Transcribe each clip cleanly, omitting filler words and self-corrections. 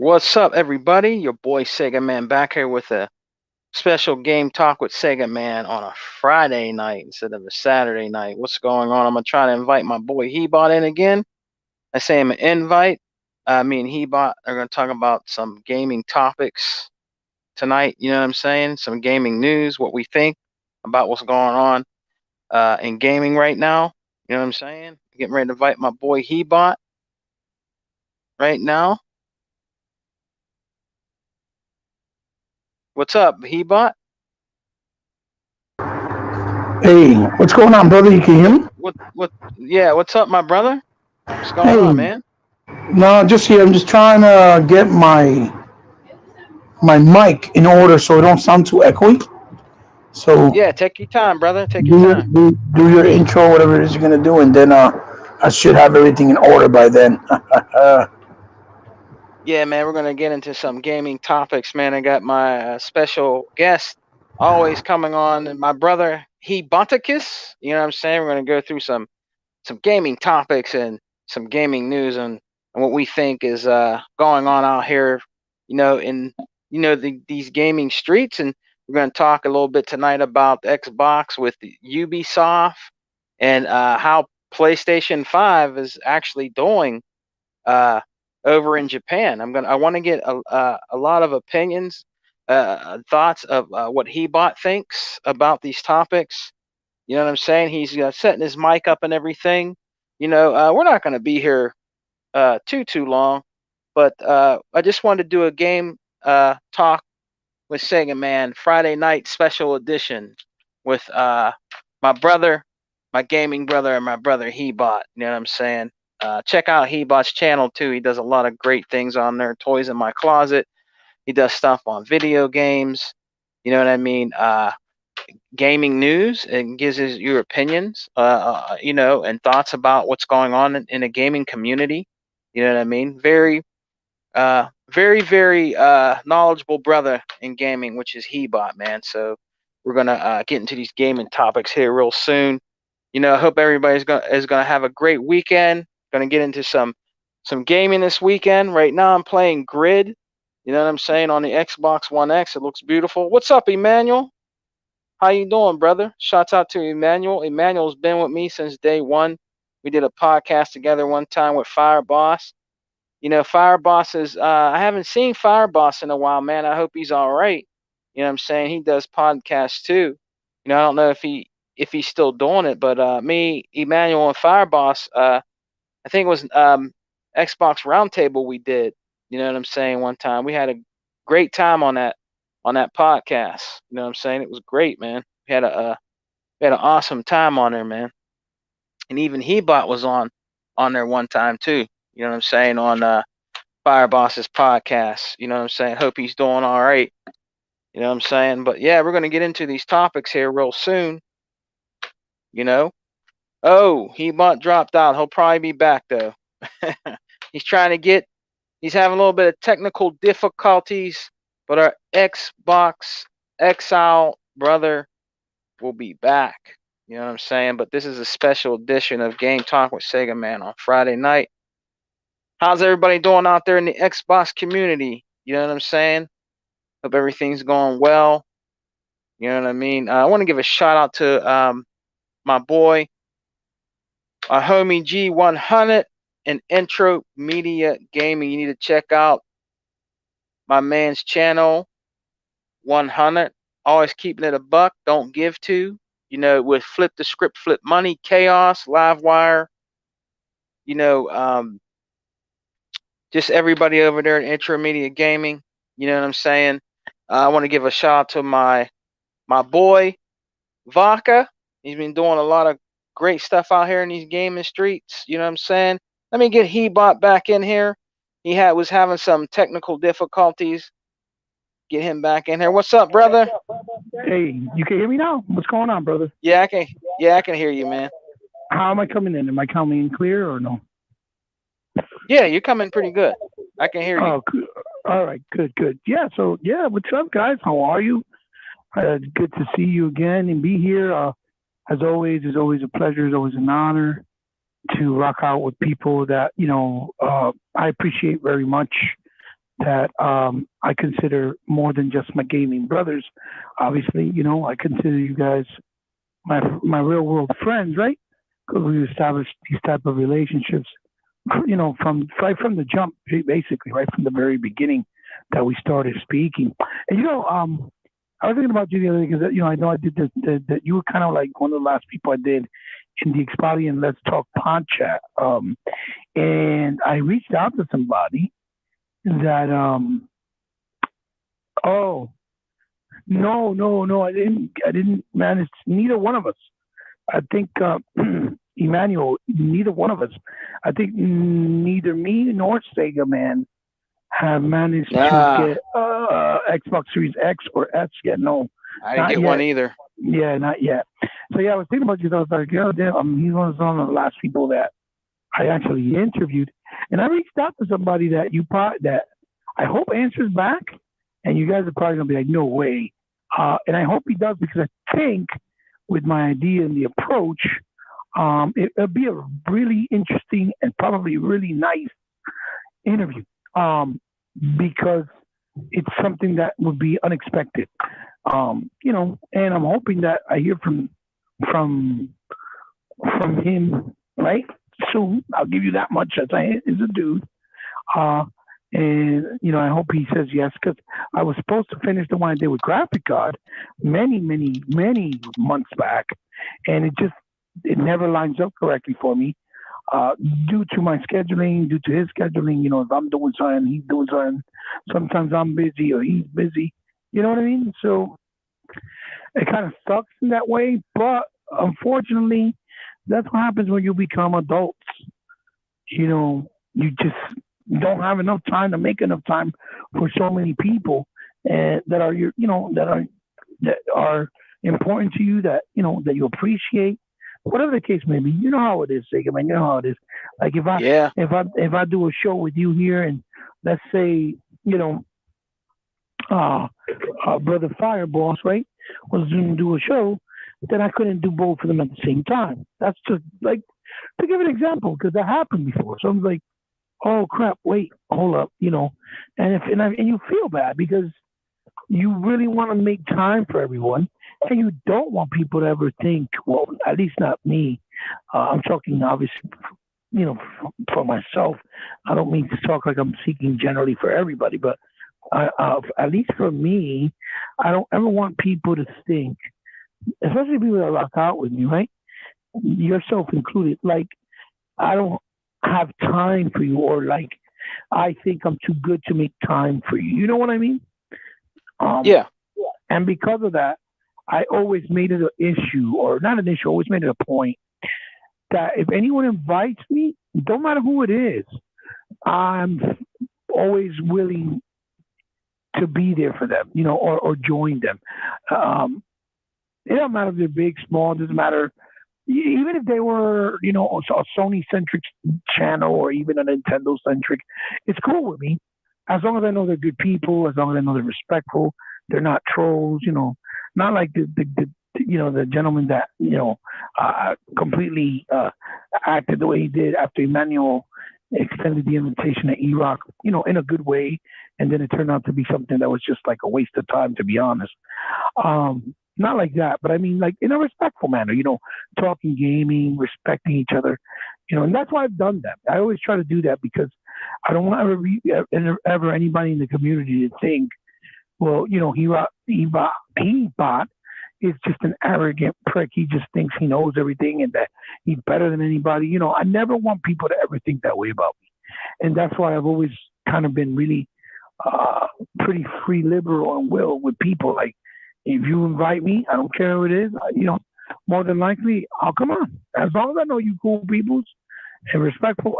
What's up, everybody? Your boy Sega Man back here with a special game talk with Sega Man on a Friday night instead of a Saturday night. What's going on? I'm gonna try to invite my boy Hebot in again. I say him an invite. Me and Hebot are gonna talk about some gaming topics tonight. You know what I'm saying? Some gaming news, what we think about what's going on in gaming right now. You know what I'm saying? Getting ready to invite my boy Hebot right now. What's up, Hebot? Hey, what's going on, brother? You can hear me? What yeah, what's up, my brother? What's going Hey, on, man? no, just here. I'm just trying to get my mic in order so it don't sound too echoey. So Yeah, take your time, brother. Take your do your time. do your intro, whatever it is you're gonna do, and then I should have everything in order by then. Yeah, man, we're gonna get into some gaming topics, man. I got my special guest always coming on, and my brother he Bunticus. You know what I'm saying? We're gonna go through some gaming topics and some gaming news and what we think is going on out here, in these gaming streets. And we're gonna talk a little bit tonight about Xbox with Ubisoft and how PlayStation 5 is actually doing uh, over in Japan. I want to get a lot of opinions, thoughts of what Hebot thinks about these topics. You know what I'm saying? He's setting his mic up and everything. We're not going to be here too long, but I just wanted to do a game talk with Sega Man Friday night special edition with my brother, my gaming brother, and my brother Hebot. You know what I'm saying? Check out Hebot's channel too. He does a lot of great things on there. Toys in my closet. He does stuff on video games. You know what I mean? Gaming news and gives his your opinions. And thoughts about what's going on in the gaming community. You know what I mean? Very knowledgeable brother in gaming, which is Hebot, man. So we're gonna get into these gaming topics here real soon. I hope everybody's gonna have a great weekend. Gonna get into some gaming this weekend. Right now, I'm playing Grid. You know what I'm saying, on the Xbox One X. It looks beautiful. What's up, Emmanuel? How you doing, brother? Shouts out to Emmanuel. Emmanuel's been with me since day one. We did a podcast together one time with Fire Boss. Fire Boss is I haven't seen Fire Boss in a while, man. I hope he's all right. You know what I'm saying? He does podcasts too. I don't know if he's still doing it, but me, Emmanuel, and Fire Boss, I think it was Xbox Roundtable we did. You know what I'm saying? One time we had a great time on that podcast. You know what I'm saying? It was great, man. We had an awesome time on there, man. And even Hebot was on there one time too. You know what I'm saying? On Fire Boss's podcast. You know what I'm saying? Hope he's doing all right. You know what I'm saying? But yeah, we're gonna get into these topics here real soon. You know. Oh, he dropped out. He'll probably be back though. he's trying to get. He's having a little bit of technical difficulties, but our Xbox Exile brother will be back. You know what I'm saying? But this is a special edition of Game Talk with Sega Man on Friday night. How's everybody doing out there in the Xbox community? You know what I'm saying? Hope everything's going well. You know what I mean? I want to give a shout out to my boy, our homie G100 and Intro Media Gaming. You need to check out my man's channel, 100. Always keeping it a buck. Don't give to. With Flip the Script, Flip Money, Chaos, Livewire. You know, just everybody over there at Intro Media Gaming. You know what I'm saying? I want to give a shout out to my boy Vodka. He's been doing a lot of great stuff out here in these gaming streets. You know what I'm saying? Let me get Hebot back in here. Was having some technical difficulties. Get him back in here. What's up, brother? Hey, you can hear me now? What's going on, brother? Yeah, I can. Yeah, I can hear you, man. How am I coming in? Am I coming in clear or no? Yeah, you're coming pretty good. I can hear you. Oh, all right, good. Yeah, so yeah, what's up, guys? How are you? Good to see you again and be here. As always, it's always a pleasure. It's always an honor to rock out with people that I appreciate very much. that I consider more than just my gaming brothers. Obviously, I consider you guys my real world friends, right? Because we established these type of relationships, from right from the jump, basically, right from the very beginning that we started speaking. And I was thinking about you the other day because I know I did that you were kind of like one of the last people I did in the Expalian Let's Talk pod chat. And I reached out to somebody that oh no, I didn't manage, neither one of us. I think Emmanuel, neither one of us. I think neither me nor Sega man have managed to Nah, get Xbox Series X or S yet. No, I didn't not get one yet. either. Yeah, not yet. So yeah, I was thinking about you. I was like, damn, he's one of the last people that I actually interviewed, and I reached out to somebody that I hope answers back, and you guys are probably gonna be like, no way, and I hope he does because I think with my idea and the approach, it'll be a really interesting and probably really nice interview, because it's something that would be unexpected, and I'm hoping that I hear from from him, right? Soon. I'll give you that much as I is a dude. Uh, and I hope he says yes because I was supposed to finish the one I did with Graphic Card many months back, and it never lines up correctly for me. Uh, Due to my scheduling, due to his scheduling, if I'm doing something, he's doing something. Sometimes I'm busy or he's busy. You know what I mean? So it kind of sucks in that way, but unfortunately, that's what happens when you become adults. You just don't have enough time to make enough time for so many people, and that are that are important to you, that you appreciate. Whatever the case may be, you know how it is, Sega man. You know how it is. Like Yeah, if I do a show with you here, and let's say you know uh, brother Fireboss, right, was going to do a show, then I couldn't do both of them at the same time. That's just like, to give an example, because that happened before. So I'm like, oh crap, wait, hold up, and you feel bad because you really want to make time for everyone, and you don't want people to ever think, well, at least not me. I'm talking obviously, for myself. I don't mean to talk like I'm speaking generally for everybody, but at least for me, I don't ever want people to think, especially people that rock out with me, right? Yourself included, like I don't have time for you, or like I think I'm too good to make time for you. You know what I mean? Um, yeah, and because of that, I always made it an issue, or not an issue, always made it a point that if anyone invites me, don't matter who it is, I'm always willing to be there for them, or join them. Um, it doesn't matter if they're big, small, it doesn't matter. Even if they were, a Sony centric channel or even a Nintendo centric, it's cool with me. As long as I know they're good people, as long as I know they're respectful, they're not trolls, not like the gentleman that, completely acted the way he did after Emmanuel extended the invitation to E-Rock, in a good way. And then it turned out to be something that was just like a waste of time, to be honest. Not like that, but I mean, like in a respectful manner, talking gaming, respecting each other, and that's why I've done that. I always try to do that because I don't want ever anybody in the community to think, well, he bought is just an arrogant prick. He just thinks he knows everything and that he's better than anybody. I never want people to ever think that way about me, and that's why I've always kind of been really uh, pretty free, liberal, and will with people. Like, if you invite me, I don't care who it is. More than likely, I'll come on. As long as I know you cool peoples and respectful,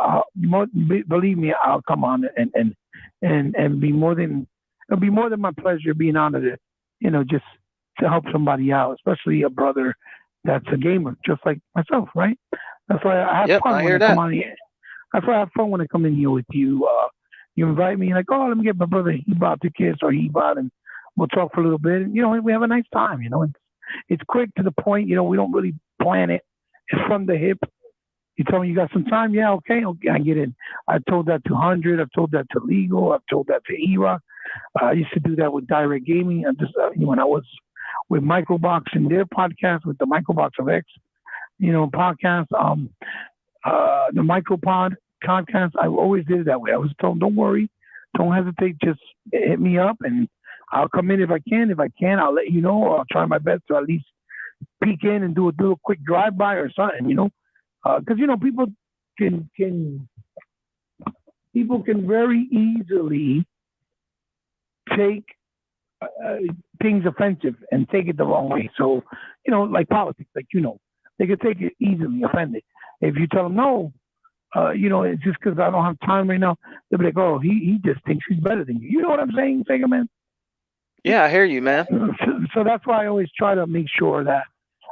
believe me, I'll come on and be more than it'll be more than my pleasure being honored to, just to help somebody out, especially a brother that's a gamer, just like myself, right? That's why I have yep. fun I when hear I come that. on here. That's why I have fun when I come in here with you. You invite me, like, oh, let me get my brother. He bought the kids, or he bought, and we'll talk for a little bit. And, we have a nice time. It's quick to the point. We don't really plan it. It's from the hip. You tell me you got some time? Yeah, okay, okay, I get in. I told that to 100. I've told that to Legal. I've told that to Era. I used to do that with Direct Gaming. I just when I was with Microbox and their podcast with the Microbox of X, podcast. The Micropod podcast. I always did it that way. I was told, don't worry, don't hesitate, just hit me up and I'll come in if I can. If I can, I'll let you know, or I'll try my best to at least peek in and do a little quick drive by or something. Because can people can very easily take things offensive and take it the wrong way. So, like politics, they could take it easily offended. If you tell them no, it's just because I don't have time right now, they'll be like, oh, he just thinks he's better than you. You know what I'm saying, Sega Man? Yeah, I hear you, man. So that's why I always try to make sure that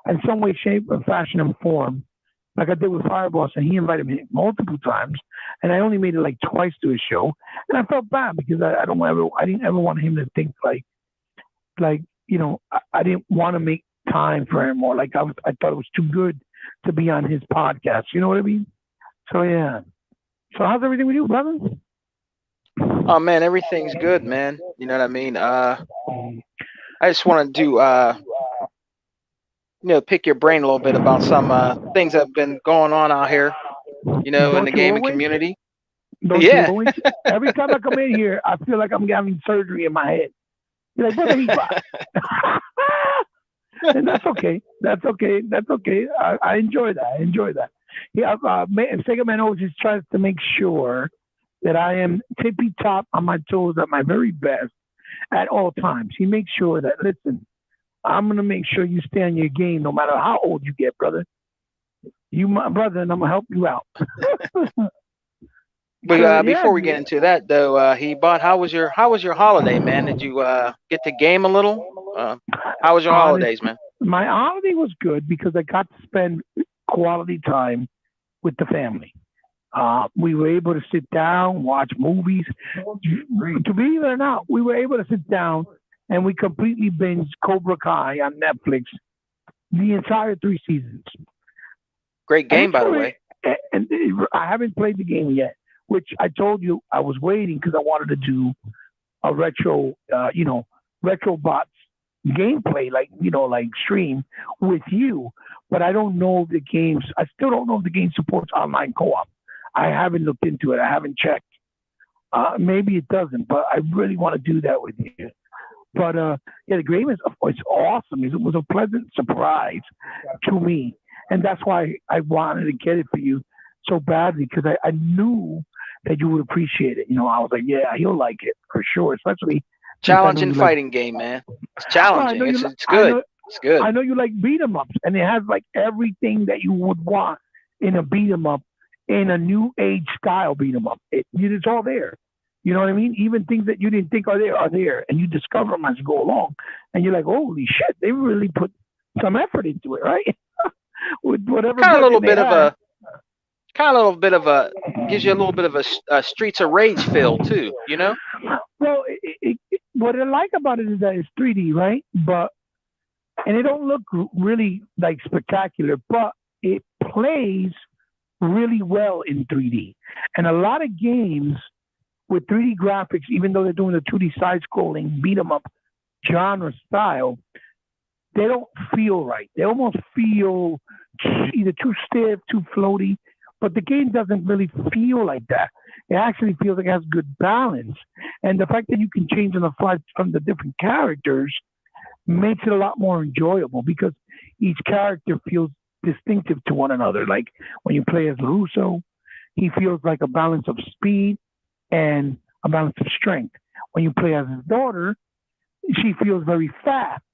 in some way, shape, or fashion and form, like I did with Fireboss, and he invited me multiple times, and I only made it like twice to his show, and I felt bad because I didn't ever want him to think I didn't want to make time for him, or I thought it was too good to be on his podcast. You know what I mean? So yeah. So how's everything with you, brother? Oh man, everything's good, man. You know what I mean? I just want to do pick your brain a little bit about some things that have been going on out here, in the gaming community. Don't you always? Every time I come in here, I feel like I'm having surgery in my head. You're like, brother, he's fine. And that's okay. That's okay. That's okay. I enjoy that. Yeah, Sega Man always just tries to make sure that I am tippy top on my toes at my very best at all times. He makes sure that, listen, I'm going to make sure you stay on your game no matter how old you get, brother. You my brother, and I'm going to help you out. But before we get into that, though, how was your holiday, man? Did you get to game a little? How was your holidays, man? My holiday was good because I got to spend quality time with the family. We were able to sit down, watch movies. To believe it or not, we were able to sit down and we completely binged Cobra Kai on Netflix, the entire 3 seasons. Great game, by the way. And I haven't played the game yet, which I told you I was waiting because I wanted to do a retro bots gameplay, like stream with you. But I don't know if I still don't know if the game supports online co-op. I haven't looked into it. I haven't checked. Maybe it doesn't, but I really want to do that with you. But the game is it's awesome. It was a pleasant surprise to me, and that's why I wanted to get it for you so badly because I knew that you would appreciate it. I was like, yeah, he'll like it for sure, especially challenging fighting game, man. It's challenging. It's good. It's good. I know you like beat 'em ups, and it has like everything that you would want in a beat 'em up, in a new age style beat 'em up. It's all there. You know what I mean? Even things that you didn't think are there, and you discover them as you go along, and you're like, holy shit, they really put some effort into it, right? With whatever. Kind of a little bit of a gives you a little bit of a Streets of Rage feel too, Well, what I like about it is that it's 3D, right? And it don't look really like spectacular, but it plays really well in 3D. And a lot of games with 3D graphics, even though they're doing the 2D side-scrolling beat 'em up genre style, they don't feel right. They almost feel either too stiff, too floaty. But the game doesn't really feel like that. It actually feels like it has good balance. And the fact that you can change on the fly from the different characters makes it a lot more enjoyable because each character feels distinctive to one another. Like when you play as Russo, he feels like a balance of speed and a balance of strength. When you play as his daughter, she feels very fast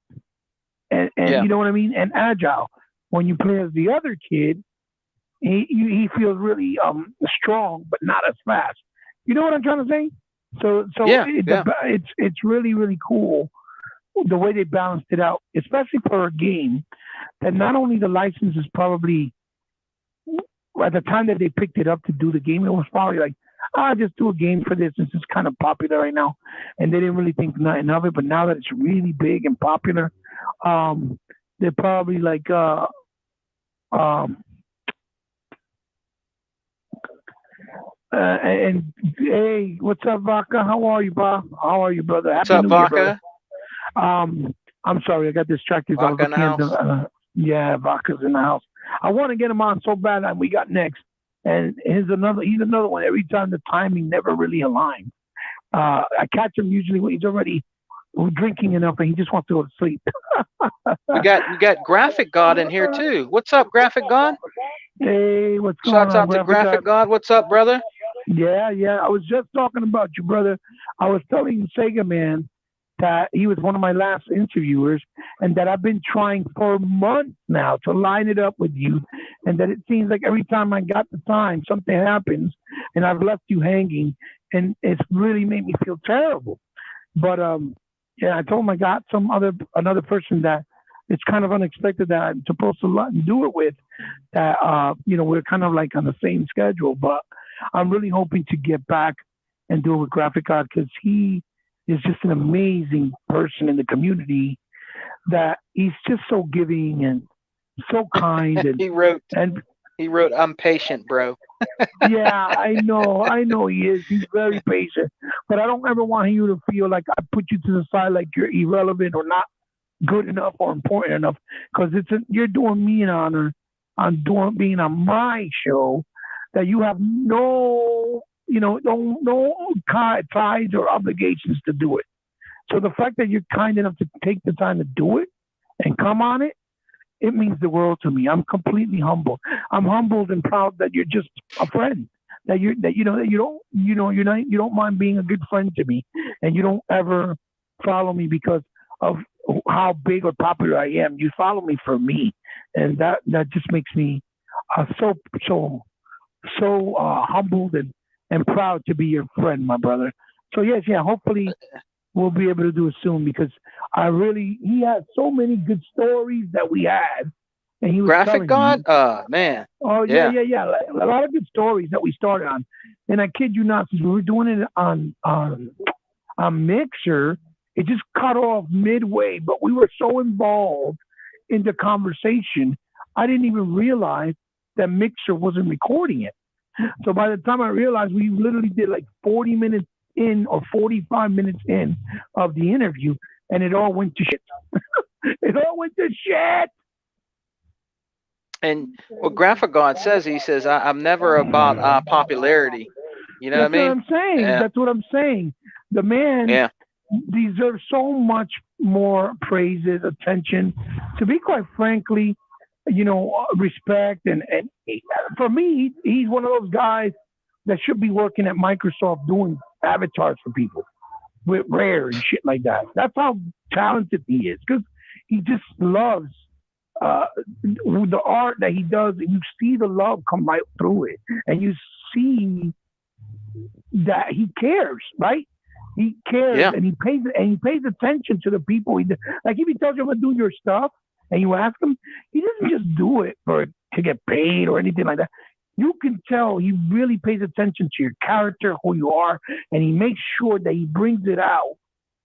and you know what I mean, and agile. When you play as the other kid, he feels really strong but not as fast. You know what I'm trying to say? So it's really, really cool the way they balanced it out, especially for a game that not only the license is probably at the time that they picked it up to do the game, it was probably like, I'll just do a game for this. This is kind of popular right now. And they didn't really think nothing of it. But now that it's really big and popular, they're probably like, And hey, what's up, Vodka? How are you, Bob? How are you, brother? What's Happy up, New Year, brother. Vodka? I'm sorry, I got distracted. I was Vodka in the looking at the. house. Yeah, Vodka's in the house. I want to get him on so bad. And we got next, and here's another. He's another one. Every time the timing never really aligns. I catch him usually when he's already drinking enough and he just wants to go to sleep. We got Graphic God in here too. What's up, Graphic God? Hey, what's going Shouts on, out to Graphic Graphic God? God. What's up, brother? Yeah, yeah. I was just talking about you, brother. I was telling Sega Man that he was one of my last interviewers and that I've been trying for months now to line it up with you. And that it seems like every time I got the time, something happens and I've left you hanging. And it's really made me feel terrible. But yeah, I told him I got another person that it's kind of unexpected that I'm supposed to do it with. That we're kind of like on the same schedule, but I'm really hoping to get back and do it with Graphic Art because he is just an amazing person in the community. That he's just so giving and so kind He wrote. and He wrote. I'm patient, bro. yeah, I know he is. He's very patient, but I don't ever want you to feel like I put you to the side, like you're irrelevant or not good enough or important enough, because you're doing me an honor on doing being on my show that you have no ties or obligations to do it. So the fact that you're kind enough to take the time to do it and come on it, it means the world to me. I'm completely humble. I'm humbled and proud that you're just a friend. That you don't mind being a good friend to me, and you don't ever follow me because of how big or popular I am. You follow me for me, and that just makes me so humbled and proud to be your friend, my brother. So yes, yeah, hopefully we'll be able to do it soon because he had so many good stories that we had, and he was Graphic telling me, God. Man. oh yeah, Yeah. yeah, yeah, like, a lot of good stories that we started on, and I kid you not, since we were doing it on Mixer, it just cut off midway, but we were so involved in the conversation, I didn't even realize that Mixer wasn't recording it. So by the time I realized, we literally did like 40 minutes in or 45 minutes in of the interview, and it all went to shit. It all went to shit. And what Graphic God says, he says, I'm never about popularity. You know what I That's what mean? I'm saying. Yeah. That's what I'm saying. The man Yeah. deserves so much more praises, attention. To be quite frankly, respect and for me, he's one of those guys that should be working at Microsoft doing avatars for people with Rare and shit like that. That's how talented he is because he just loves uh, the art that he does. And you see the love come right through it, and you see that he cares, right? He cares, Yeah. and he pays attention to the people. Like if he tells you I'm gonna do your stuff, and you ask him, he doesn't just do it to get paid or anything like that. You can tell he really pays attention to your character, who you are, and he makes sure that he brings it out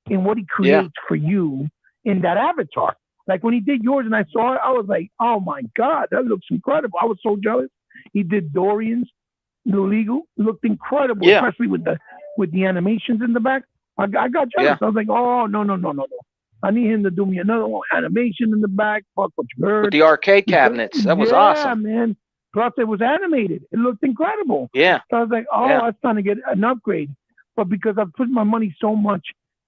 in what he Yeah. creates for you in that avatar. Like when he did yours and I saw it, I was like, oh my God, that looks incredible. I was so jealous. He did Dorian's illegal, looked incredible, Yeah. especially with the animations in the back. I got jealous. Yeah. I was like, oh no no no no no. I need him to do me another one, animation in the back. Fuck what you With heard. the arcade Because cabinets. That was yeah, awesome. man. Plus it was animated. It looked incredible. Yeah. So I was like, oh, Yeah. I was trying to get an upgrade. But because I've put my money so much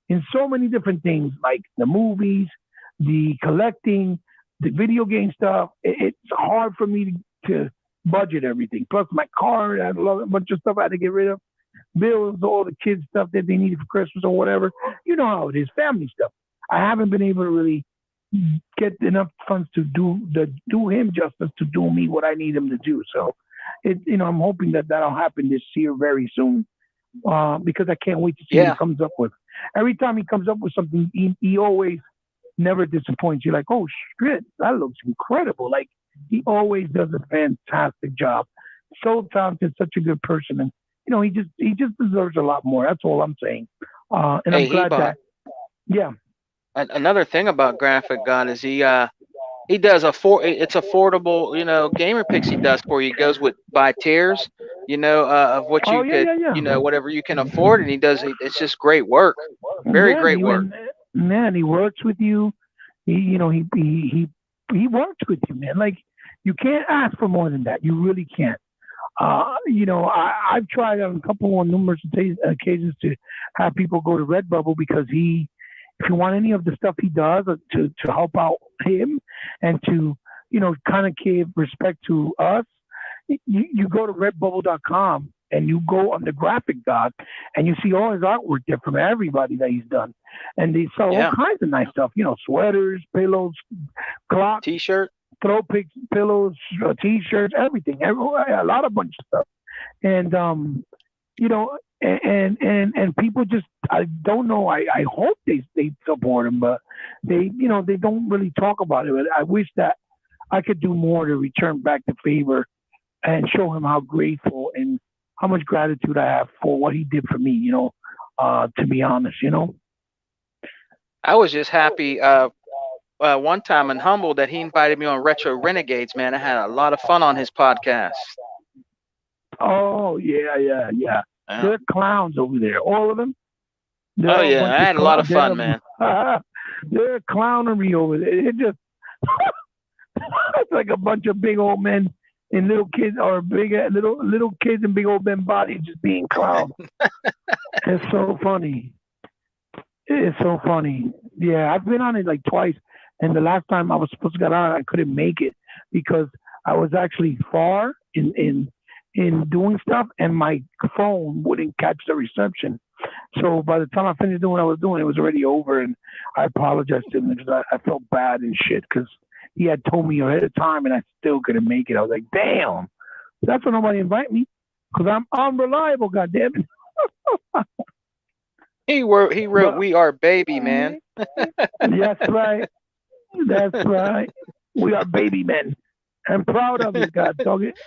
in so many different things, like the movies, the collecting, the video game stuff, it's hard for me to budget everything. Plus my car, I had a bunch of stuff I had to get rid of. Bills, all the kids stuff that they needed for Christmas or whatever. You know how it is, family stuff. I haven't been able to really get enough funds to do him justice to do me what I need him to do. So, I'm hoping that that'll happen this year very soon. Because I can't wait to see what he Yeah. comes up with. Every time he comes up with something, he always never disappoints. You're like, oh shit, that looks incredible. Like he always does a fantastic job. So talented, such a good person, and he just deserves a lot more. That's all I'm saying. And I'm Hey, he glad bought that yeah, another thing about Graphic God is he does it's affordable, gamer picks he does for you. He goes with by tiers. of what Oh you yeah, could, yeah, yeah. whatever you can afford, and he does it. It's just great work, very Yeah, great work. man, he works with you. He works with you, man. Like you can't ask for more than that. You really can't. I've tried on a couple of numerous occasions to have people go to Redbubble because if you want any of the stuff he does to help out him and to, kind of give respect to us, you go to redbubble.com and you go on the graphic doc and you see all his artwork there from everybody that he's done. And they sell all Yeah, kinds of nice stuff, sweaters, pillows, clocks, T-shirt. throw picks, pillows, t-shirts, everything, a lot of bunch of stuff. And you know, and people just, I don't know. I hope they support him, but they don't really talk about it. But I wish that I could do more to return back the favor and show him how grateful and how much gratitude I have for what he did for me. To be honest. I was just happy one time and humbled that he invited me on Retro Renegades. Man, I had a lot of fun on his podcast. Oh yeah, yeah, yeah. Yeah. They're clowns over there, all of them. They're Oh all a yeah, bunch I of had a lot of fun, man. they're clownery over there. It just it's like a bunch of big old men and little kids, or big little kids and big old men bodies just being clowns. It's so funny. It's so funny. Yeah, I've been on it like twice, and the last time I was supposed to get on, I couldn't make it because I was actually far in doing stuff, and my phone wouldn't catch the reception. So by the time I finished doing what I was doing, it was already over, and I apologized to him because I felt bad and shit because he had told me ahead of time, and I still couldn't make it. I was like, damn, that's why nobody invite me because I'm unreliable. Goddamn it. He wrote But "We Are Baby," man. that's right. That's right. We are baby men. I'm proud of it, God dog it.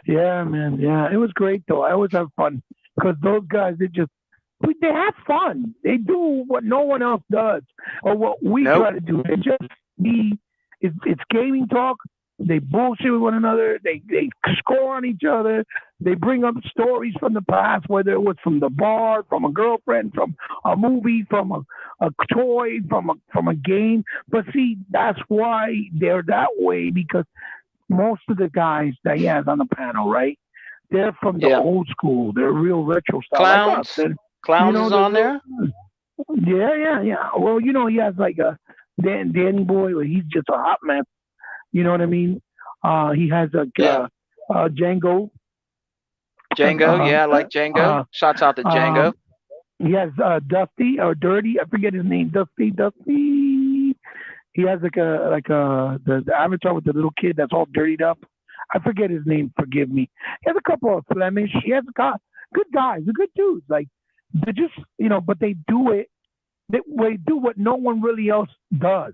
Yeah, man. Yeah, it was great though. I always have fun because those guys, they have fun. They do what no one else does, or what we Nope. try to do. They just be. It's gaming talk. They bullshit with one another. They score on each other. They bring up stories from the past, whether it was from the bar, from a girlfriend, from a movie, from a toy, from a game. But see, that's why they're that way because most of the guys that he has on the panel, right? They're from the Yeah. old school. They're real retro style, like us. Clowns. And Clowns is the on real, there. yeah, yeah, yeah. Well, he has like a Danny Boy, where he's just a hot mess. You know what I mean? He has Yeah. Django. Django. Yeah, I like Django. Uh, Shouts out to Django. um, he has Dusty or Dirty. I forget his name. Dusty. He has the avatar with the little kid that's all dirtied up. I forget his name. Forgive me. He has a couple of Flemish. He has good guys. They're good dudes. Like they're just but they do it. They do what no one really else does,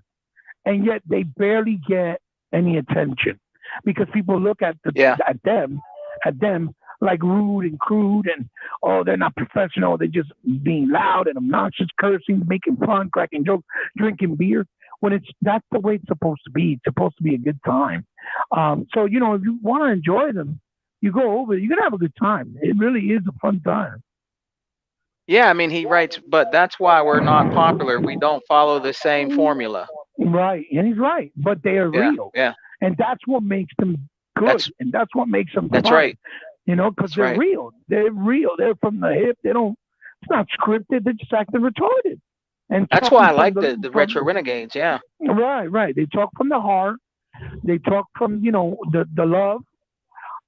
and yet they barely get any attention because people look Yeah. at them like rude and crude and oh they're not professional. They're just being loud and obnoxious, cursing, making fun, cracking jokes, drinking beer when that's the way it's supposed to be. It's supposed to be a good time. So if you want to enjoy them, you go over. You're gonna have a good time. It really is a fun time. Yeah, I mean he writes, but that's why we're not popular. We don't follow the same formula. Right, and he's right. But they are Yeah. real, Yeah. and that's what makes them good, That's and that's what makes them that's fun. right. Because That's they're right. real. They're real. They're from the hip. They don't. It's not scripted. They're just acting retarded and That's why talking I from like the retro from. renegades. Yeah. Right, right. They talk from the heart. They talk from the love,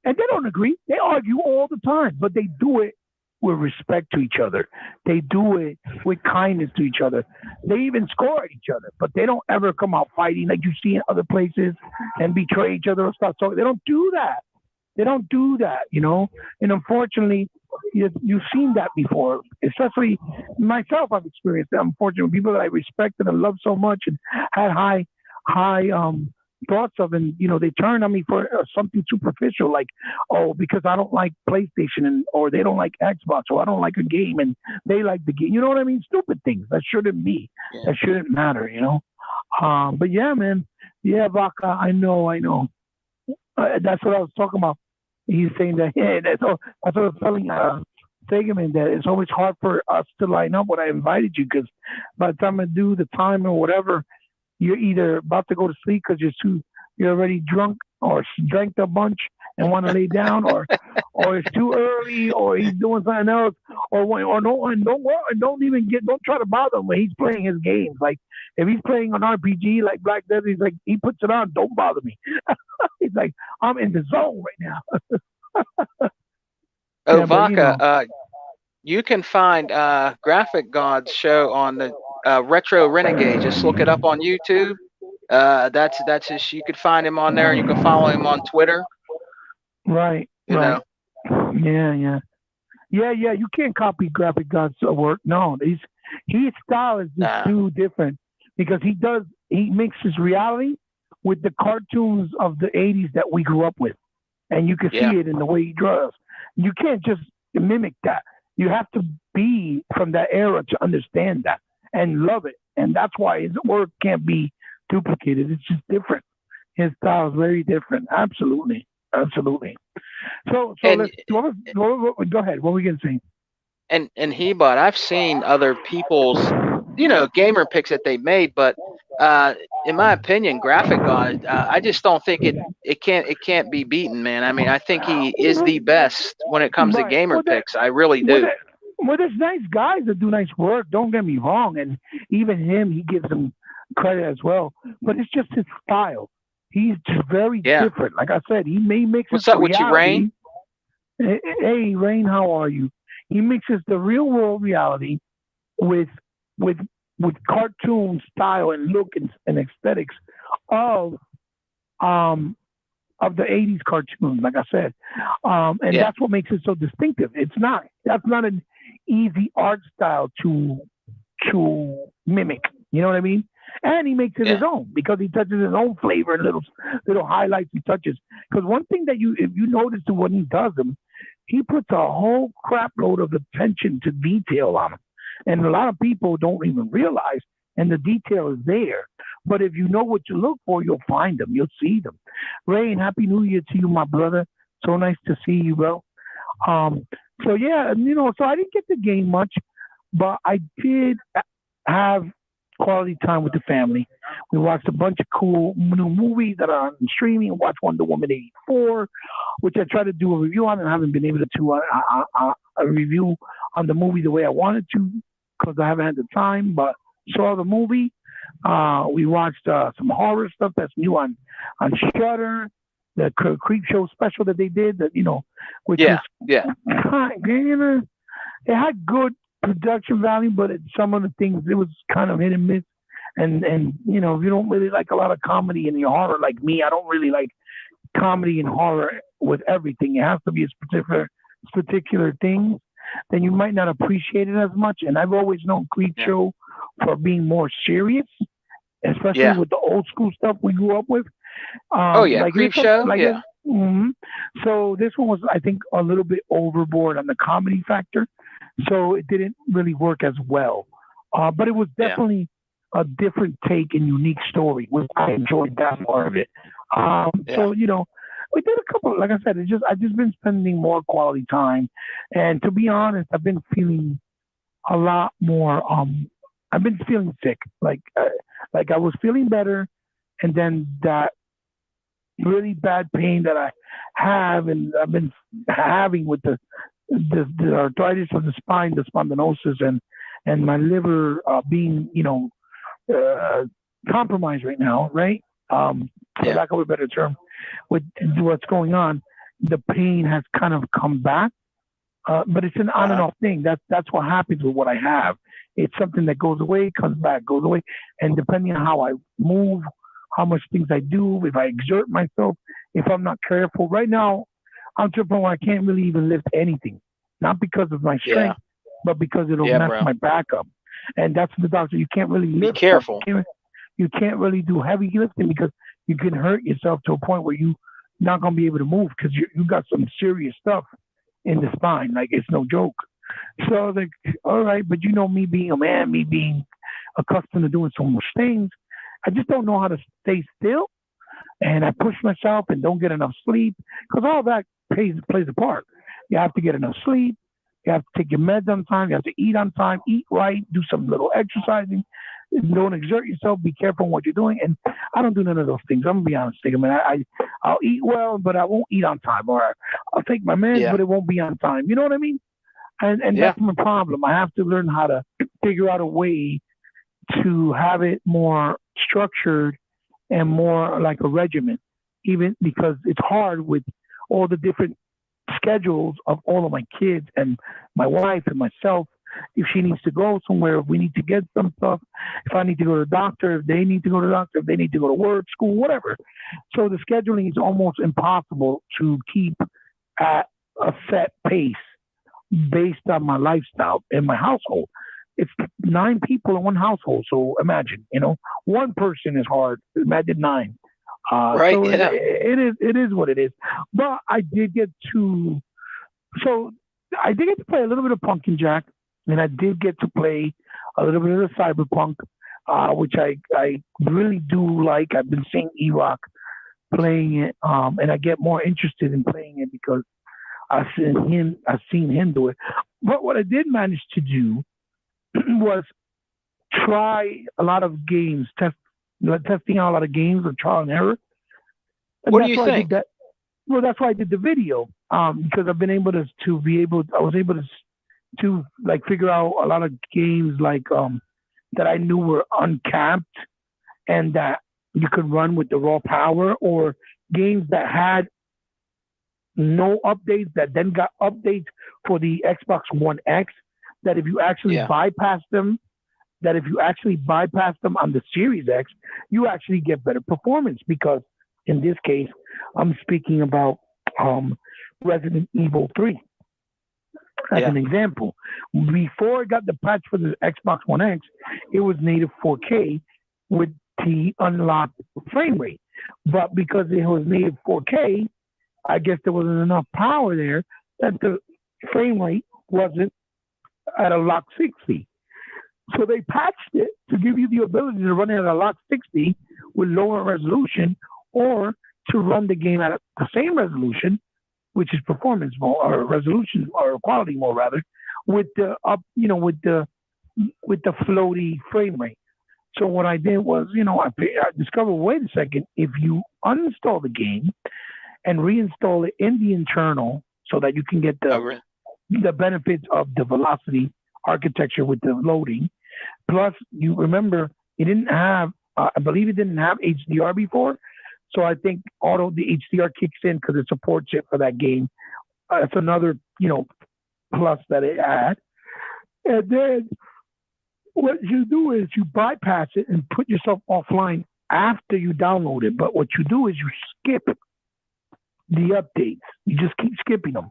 and they don't agree. They argue all the time, but they do it with respect to each other. They do it with kindness to each other. They even score at each other, but they don't ever come out fighting like you see in other places and betray each other or start talking. They don't do that. They don't do that. And unfortunately, you've seen that before. Especially myself, I've experienced that. Unfortunately, people that I respected and loved so much and had high thoughts of, and they turn on me for something superficial, like because I don't like PlayStation or they don't like Xbox or I don't like a game and they like the game. You know what I mean? Stupid things that shouldn't be, Yeah. that shouldn't matter. But yeah, man, yeah, Vaca, I know. That's what I was talking about. He's saying that yeah, that's what I was telling Segaman that it's always hard for us to line up when I invited you because by the time I do the time or whatever, you're either about to go to sleep because you're already drunk or drank a bunch and want to lay down, or it's too early, or he's doing something else, or no, and don't even don't try to bother him when he's playing his games. Like if he's playing an RPG like Black Desert, he's like he puts it on, don't bother me. He's like I'm in the zone right now. Oh, Yeah, but Vaca, you can find Graphic God's show on the Retro Renegade. Just look it up on YouTube. That's his. You could find him on there, and you can follow him on Twitter. right, You right, know, yeah, yeah. Yeah, yeah, you can't copy Graphic God's work. No, his style is just nah, too different because he mixes reality with the cartoons of the '80s that we grew up with, and you can yeah, see it in the way he draws. You can't just mimic that. You have to be from that era to understand that and love it, and that's why his work can't be duplicated. It's just different. His style is very different. Absolutely, absolutely. So and let's go ahead. What were we gonna say? and he, but I've seen other people's, gamer picks that they made, but uh, in my opinion, Graphic God, I just don't think it can't be beaten, man. I mean, I think he is the best when it comes to Right. gamer picks. I really Well, do. there, there's nice guys that do nice work. Don't get me wrong, and even him, he gives him credit as well. But it's just his style. He's just very Yeah. different. Like I said, he may mixes What's up with you, Rain? reality. Hey, Rain, how are you? He mixes the real world reality with with with cartoon style and look and aesthetics of um of the '80s cartoons, like I said, and Yeah, that's what makes it so distinctive. That's not an easy art style to mimic. You know what I mean? And he makes it his yeah, own because he touches his own flavor and little highlights he touches. Because one thing that if you notice to when he does them, he puts a whole crap load of attention to detail on them, and a lot of people don't even realize. And the detail is there. But if you know what you look for, you'll find them. You'll see them. Ray, and happy New Year to you, my brother. So nice to see you, bro. Um, so yeah, so I didn't get to game much, but I did have quality time with the family. We watched a bunch of cool new movies that are on streaming. Watched Wonder Woman 84, which I tried to do a review on and haven't been able to do a review on the movie the way I wanted to because I haven't had the time. But saw the movie. We watched some horror stuff that's new on Shudder, the Creep Show special that they did. That which was yeah, yeah, it had good production value, but some of the things it was kind of hit and miss. And if you don't really like a lot of comedy in your horror, like me, I don't really like comedy and horror with everything. It has to be a particular things. Then you might not appreciate it as much. And I've always known Creep yeah, Show for being more serious, especially yeah. with the old school stuff we grew up with. Oh yeah, Like this Creep one, Show. like this. Yeah, So this one was, I think, a little bit overboard on the comedy factor, so it didn't really work as well. But it was yeah, definitely a different take and unique story, which I enjoyed that part of it. yeah, So we did a couple. Like I said, I've just been spending more quality time, and to be honest, I've been feeling a lot more. I've been feeling sick, like I was feeling better, and then that really bad pain that I have and I've been having with the arthritis of the spine, the spondylosis, and my liver being uh, compromised right now, right? For yeah, lack of a better term, with what's going on, the pain has kind of come back. But it's an on and uh-huh. off thing. That's what happens with what I have. It's something that goes away, comes back, goes away, and depending on how I move, how much things I do, if I exert myself, if I'm not careful. Right now, I'm to the point where I can't really even lift anything, not because of my Yeah, strength, but because it'll yeah, mess bro. my back up. And that's the doctor. You can't really Be lift stuff. careful. You can't really do heavy lifting because you can hurt yourself to a point where you not gonna be able to move because you got some serious stuff in the spine. Like it's no joke. So I was like, all right, but me being a man, me being accustomed to doing so much things, I just don't know how to stay still. And I push myself and don't get enough sleep because all that plays a part. You have to get enough sleep. You have to take your meds on time. You have to eat on time, eat right, do some little exercising. Don't exert yourself. Be careful on what you're doing. And I don't do none of those things. I'm gonna be honest, Stigma, man. I'll eat well, but I won't eat on time. Or I'll take my meds, Yeah. but it won't be on time. You know what I mean? And Yeah. that's my problem. I have to learn how to figure out a way to have it more structured and more like a regimen, even because it's hard with all the different schedules of all of my kids and my wife and myself. If she needs to go somewhere, if we need to get some stuff, if I need to go to the doctor, if they need to go to the doctor, if they need to go to work, school, whatever. So the scheduling is almost impossible to keep at a set pace based on my lifestyle in my household. It's 9 people in one household. So imagine, one person is hard. Imagine 9. Right. So Yeah. it is what it is. But so I did get to play a little bit of Pumpkin Jack, and I did get to play a little bit of the Cyberpunk, which I really do like. I've been seeing Erock playing it, and I get more interested in playing it because I've seen him do it. But what I did manage to do was try a lot of games, testing out a lot of games of trial and error, and What do that's you why I did think? that. Well, that's why I did the video, because I've been able I was able to like figure out a lot of games like that I knew were uncapped and that you could run with the raw power, or games that had no updates that then got updates for the Xbox One X. That if you actually Yeah. bypass them, on the Series X, you actually get better performance because in this case, I'm speaking about um, Resident Evil 3 as Yeah. an example. Before it got the patch for the Xbox One X, it was native 4K with the unlocked frame rate. But because it was native 4K, I guess there wasn't enough power there that the frame rate wasn't at a lock 60. So they patched it to give you the ability to run it at a lock 60 with lower resolution, or to run the game at the same resolution, which is performance mode or resolution or quality mode rather, with the with the floaty frame rate. So what I did was, I discovered, wait a second, if you uninstall the game and reinstall it in the internal so that you can get Oh, the really? the benefits of the velocity architecture with the loading. Plus, you remember it didn't have, I believe it didn't have HDR before. So I think the HDR kicks in because it supports it for that game. That's another, plus that it had. And then what you do is you bypass it and put yourself offline after you download it. But what you do is you skip the updates. You just keep skipping them.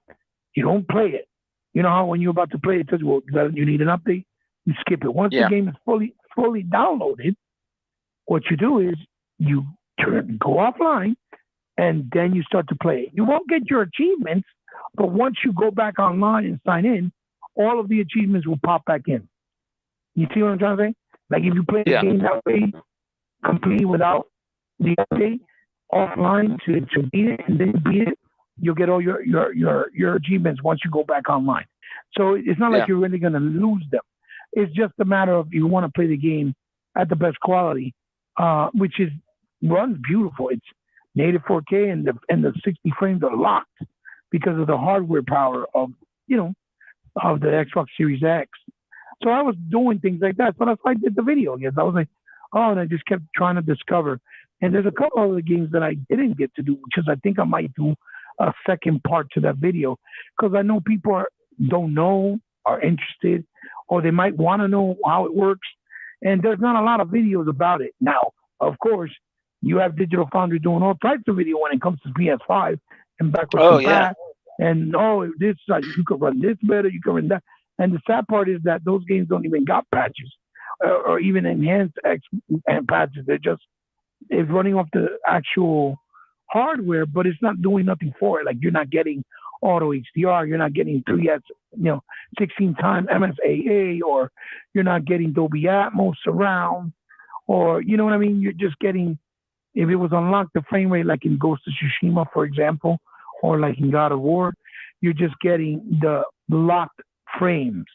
You don't play it. You know how when you're about to play, it says, "Well, you need an update." You skip it. Once the Yeah. game is fully downloaded, what you do is you go offline, and then you start to play it. You won't get your achievements, but once you go back online and sign in, all of the achievements will pop back in. You see what I'm trying to say? Like if you play the Yeah. game that way, completely without the update, offline to beat it and then beat it, you'll get all your achievements once you go back online. So it's not like Yeah. you're really going to lose them. It's just a matter of you want to play the game at the best quality, which is runs beautiful. It's native 4K and the 60 frames are locked because of the hardware power of the Xbox Series X. So I was doing things like that. So that's why I did the video. Yes, I was like, oh, and I just kept trying to discover. And there's a couple other games that I didn't get to do, which is I think I might do a second part to that video because I know people don't know, are interested, or they might want to know how it works. And there's not a lot of videos about it. Now, of course, you have Digital Foundry doing all types of video when it comes to PS5 and backwards Oh, yeah. compat. And this you could run this better, you can run that. And the sad part is that those games don't even got patches or even enhanced and patches. It's running off the actual hardware, but it's not doing nothing for it. Like you're not getting auto HDR, you're not getting 3S, 16 time MSAA, or you're not getting Dolby Atmos surround, or you know what I mean. You're just getting, if it was unlocked the frame rate like in Ghost of Tsushima, for example, or like in God of War, you're just getting the locked frames.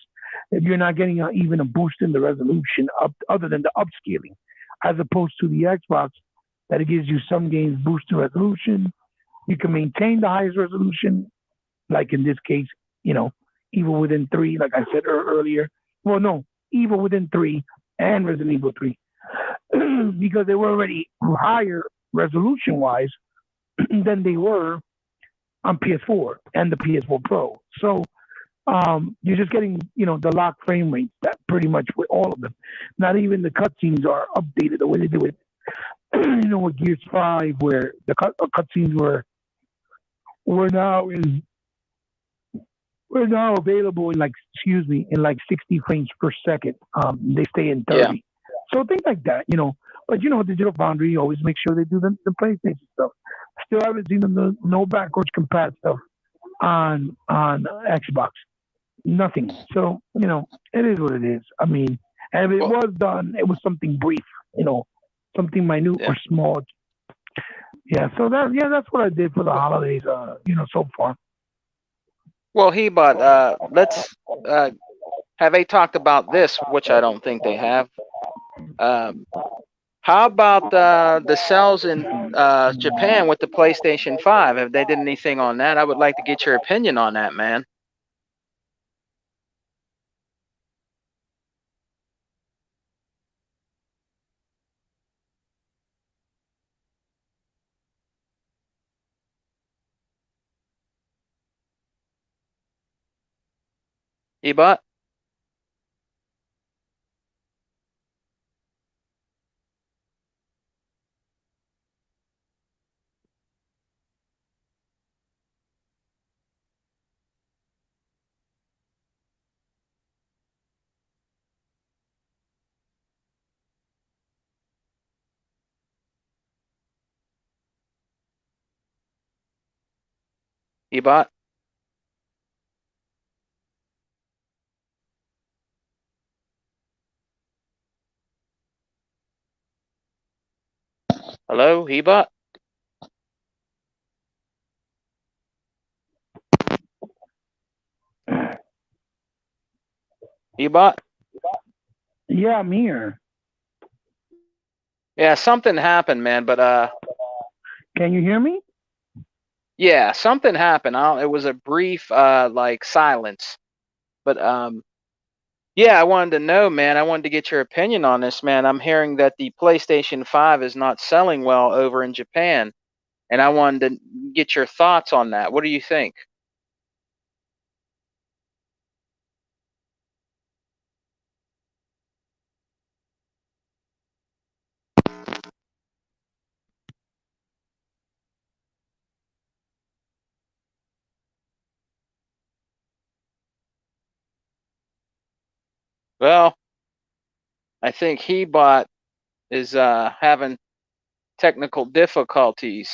You're not getting even a boost in the resolution up, other than the upscaling, as opposed to the Xbox that it gives you some games boost in resolution. You can maintain the highest resolution, like in this case, you know, Evil Within 3, like I said earlier. Well, no, Evil Within 3 and Resident Evil 3, because they were already higher resolution wise than they were on PS4 and the PS4 Pro. So you're just getting, the lock frame rates that pretty much with all of them. Not even the cutscenes are updated the way they do it. With Gears 5, where the cutscenes were now in were now available in in like 60 frames per second. They stay in Yeah. 30. So things like that. But Digital Foundry always make sure they do the PlayStation stuff. Still haven't seen them no backwards compat stuff on Xbox. Nothing. So it is what it is. I mean, and if it Well, was done, it was something brief. Something minute yeah. or small. Yeah. So that's what I did for the holidays. So far. Well, Hebot, let's have they talked about this, which I don't think they have. Um, how about the sales in Japan with the PlayStation 5? Have they did anything on that? I would like to get your opinion on that, man. Hebot? Hebot? Hello, Hebot? Hebot? Yeah, I'm here. Yeah, something happened, man. But Can you hear me? yeah, something happened. It was a brief like silence. But yeah, I wanted to know, man. I wanted to get your opinion on this, man. I'm hearing that the PlayStation 5 is not selling well over in Japan, and I wanted to get your thoughts on that. What do you think? Well, I think Hebot is having technical difficulties.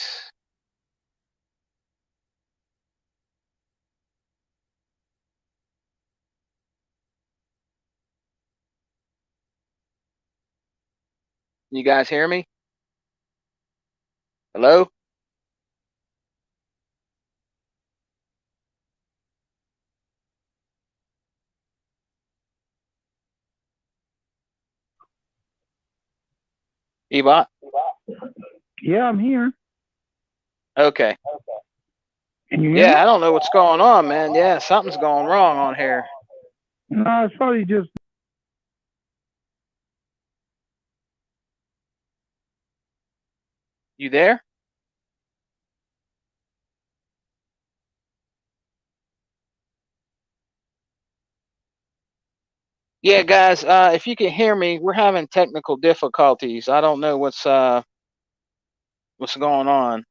You guys hear me? Hello? Hebot? Yeah, I'm here. Okay. Can you hear me? Yeah, I don't know what's going on, man. Yeah, something's going wrong on here. No, it's probably just. You there? Yeah, guys, if you can hear me, we're having technical difficulties. I don't know what's going on.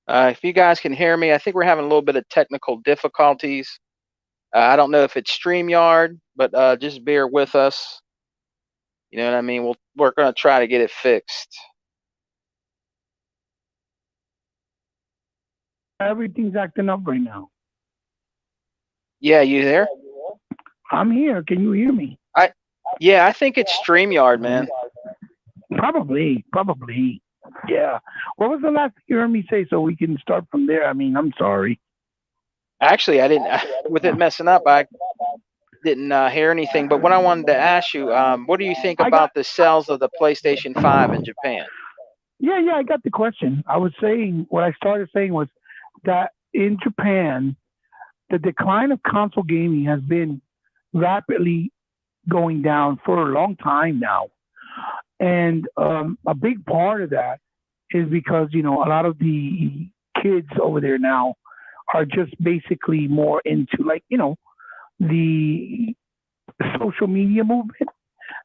If you guys can hear me, I think we're having a little bit of technical difficulties. I don't know if it's StreamYard, but just bear with us. You know what I mean? We're gonna try to get it fixed. Everything's acting up right now. Yeah, you there? I'm here. Can you hear me? I Yeah, I think it's StreamYard, man. Probably. Yeah. What was the last you heard me say so we can start from there? I mean, I'm sorry. Actually, I didn't with it messing up. I didn't hear anything. But what I wanted to ask you, what do you think I got about the sales of the PlayStation 5 in Japan? yeah, I got the question. I was saying what I started saying was that in Japan, the decline of console gaming has been rapidly going down for a long time now. And a big part of that is because, a lot of the kids over there now are just basically more into like, the social media movement.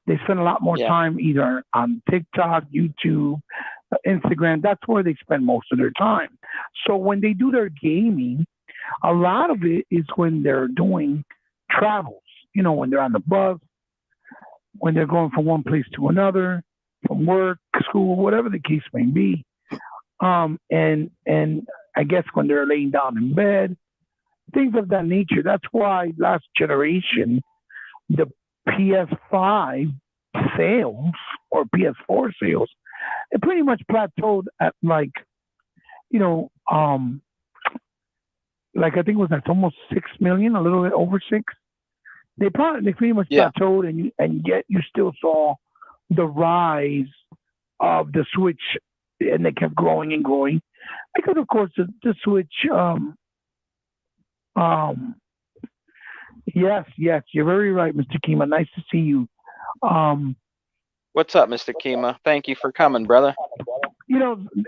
They spend a lot more Yeah, time either on TikTok, YouTube, Instagram. That's where they spend most of their time. So when they do their gaming, a lot of it is when they're doing travels, when they're on the bus, when they're going from one place to another, from work, school, whatever the case may be. And I guess when they're laying down in bed, things of that nature. That's why last generation, the PS5 sales or PS4 sales, it pretty much plateaued at you know, um, like I think it was like almost 6 million, a little bit over six. They pretty much yeah, plateaued, and yet you still saw the rise of the Switch, and they kept growing and growing because, of course, the Switch. Um, yes, you're very right, Mr. Kima. Nice to see you. Um, what's up, Mr. Kima? Thank you for coming, brother.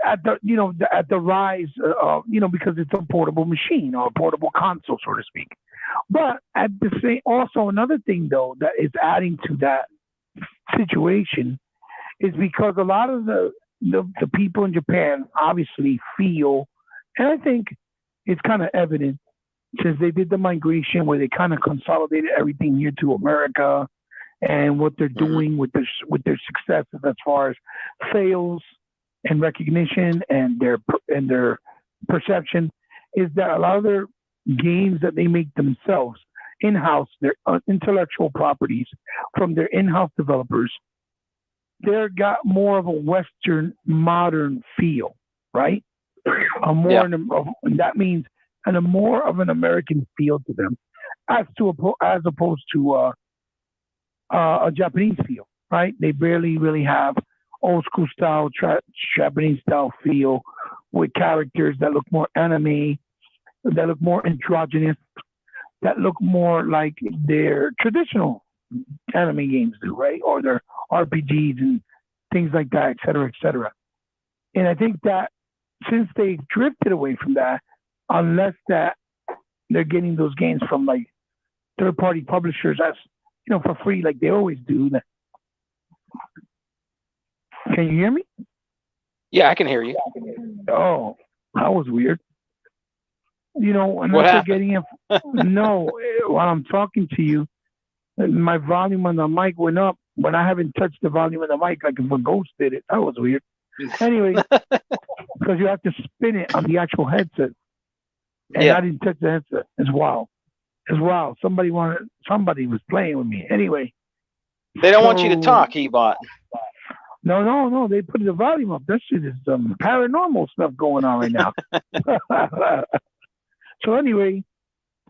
at the rise, because it's a portable machine or a portable console, so to speak. But at the same, also another thing though that is adding to that situation is because a lot of the people in Japan obviously feel, and I think it's kind of evident since they did the migration where they kind of consolidated everything here to America and what they're Hmm. doing with their successes as far as sales and recognition and their perception is that a lot of their games that they make themselves in-house, their intellectual properties from their in-house developers, they're got more of a Western modern feel, right? A Yeah, more that means and a more of an American feel to them, as opposed to a Japanese feel, right? They barely really have old school style Japanese style feel with characters that look more anime, that look more androgynous, that look more like their traditional anime games do, right? Or their RPGs and things like that, et cetera, et cetera. And I think that since they drifted away from that, unless that they're getting those games from like third party publishers as for free like they always do. Can you hear me? yeah, I can hear you. Oh, that was weird. What Unless they're happened? getting it. No, while I'm talking to you, my volume on the mic went up, but I haven't touched the volume of the mic like if a ghost did it. That was weird. Anyway, because you have to spin it on the actual headset, and Yeah, I didn't touch the headset. It's wild. It's wild. Somebody was playing with me. Anyway, they don't want you to so talk, Ebot. no. They put the volume up. That shit is some paranormal stuff going on right now. So anyway,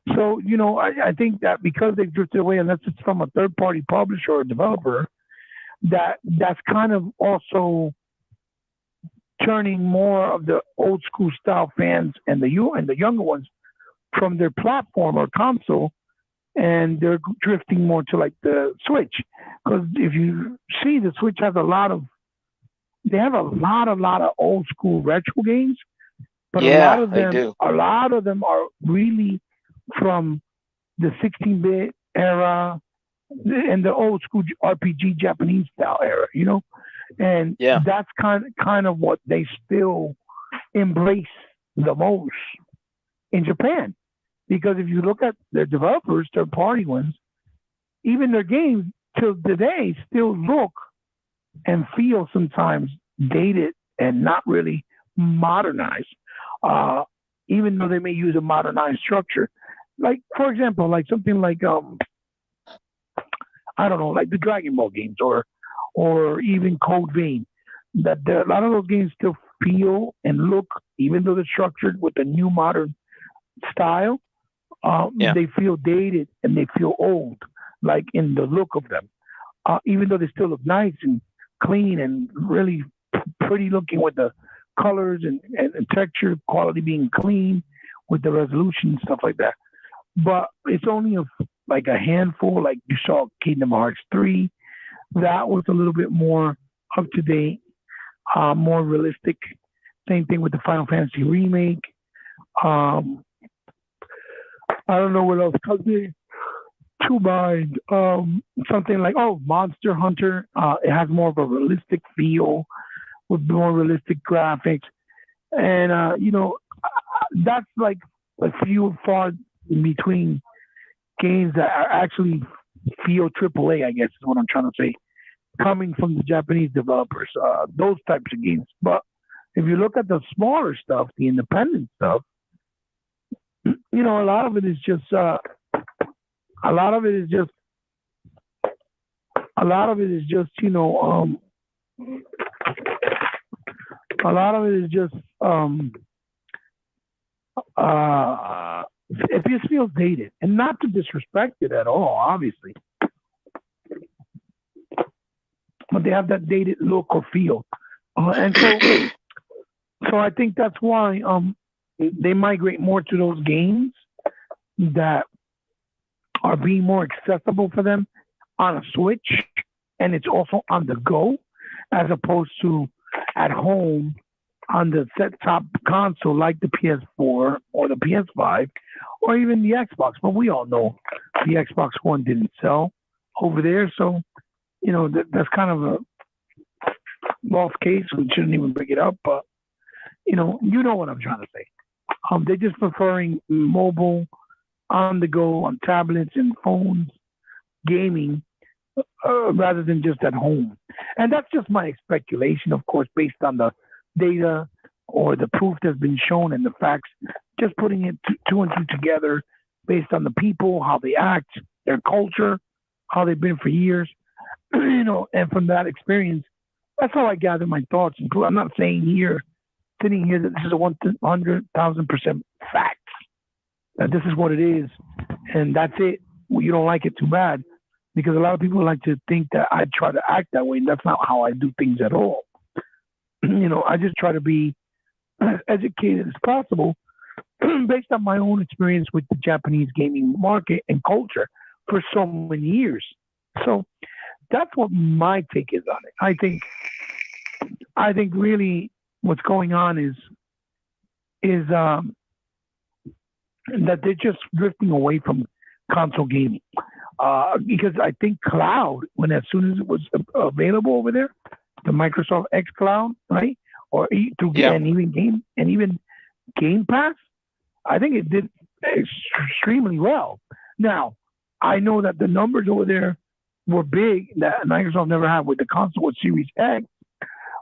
I think that because they've drifted away, unless it's from a third party publisher or developer, that's kind of also turning more of the old school style fans and the younger ones from their platform or console, and they're drifting more to like the Switch. Because if you see, the Switch has they have a lot of old school retro games, but Yeah, they do. a lot of them are really from the 16-bit era and the old school RPG Japanese style era. And Yeah, that's kind of what they still embrace the most in Japan. Because if you look at their developers, third party ones, even their games, till today still look and feel sometimes dated and not really modernized. Uh, Even though they may use a modernized structure, like for example, like something like I don't know, like the Dragon Ball games or even Code Vein. A lot of those games still feel and look, even though they're structured with a new modern style, Yeah. they feel dated and they feel old, like in the look of them. Even though they still look nice and clean and really pretty looking with the colors and texture quality being clean with the resolution and stuff like that. But it's only like a handful. Like you saw Kingdom Hearts 3, that was a little bit more up to date, more realistic. Same thing with the Final Fantasy remake. Um, I don't know what else comes to mind. Something like Monster Hunter. It has more of a realistic feel with more realistic graphics, and that's like a few far in between games that are actually feel AAA. I guess is what I'm trying to say, coming from the Japanese developers. Those types of games, but if you look at the smaller stuff, the independent stuff, a lot of it is just a lot of it is just a lot of it is just a lot of it is just it just feels dated, and not to disrespect it at all, obviously, but they have that dated look or feel, and so I think that's why they migrate more to those games that are being more accessible for them on a Switch, and it's also on the go, as opposed to at home on the set top console like the PS4 or the PS5 or even the Xbox. But we all know the Xbox One didn't sell over there, so that's kind of a lost case. We shouldn't even bring it up, but you know what I'm trying to say. They're just preferring mobile, on the go, on tablets and phones, gaming, rather than just at home. And that's just my speculation, of course, based on the data or the proof that's been shown and the facts. Just putting it two and two together based on the people, how they act, their culture, how they've been for years, and from that experience, that's how I gather my thoughts. I'm not saying here, sitting here, that this is a 100,000% fact, that this is what it is, and that's it. Well, you don't like it, too bad, because a lot of people like to think that I try to act that way, and that's not how I do things at all. I just try to be as educated as possible based on my own experience with the Japanese gaming market and culture for so many years. So that's what my take is on it. I think really what's going on is that they're just drifting away from console gaming. Because I think cloud, as soon as it was available over there, the Microsoft X Cloud, right, or through Yeah. and even Game Pass, I think it did extremely well. Now, I know that the numbers over there were big that Microsoft never had with the console with Series X,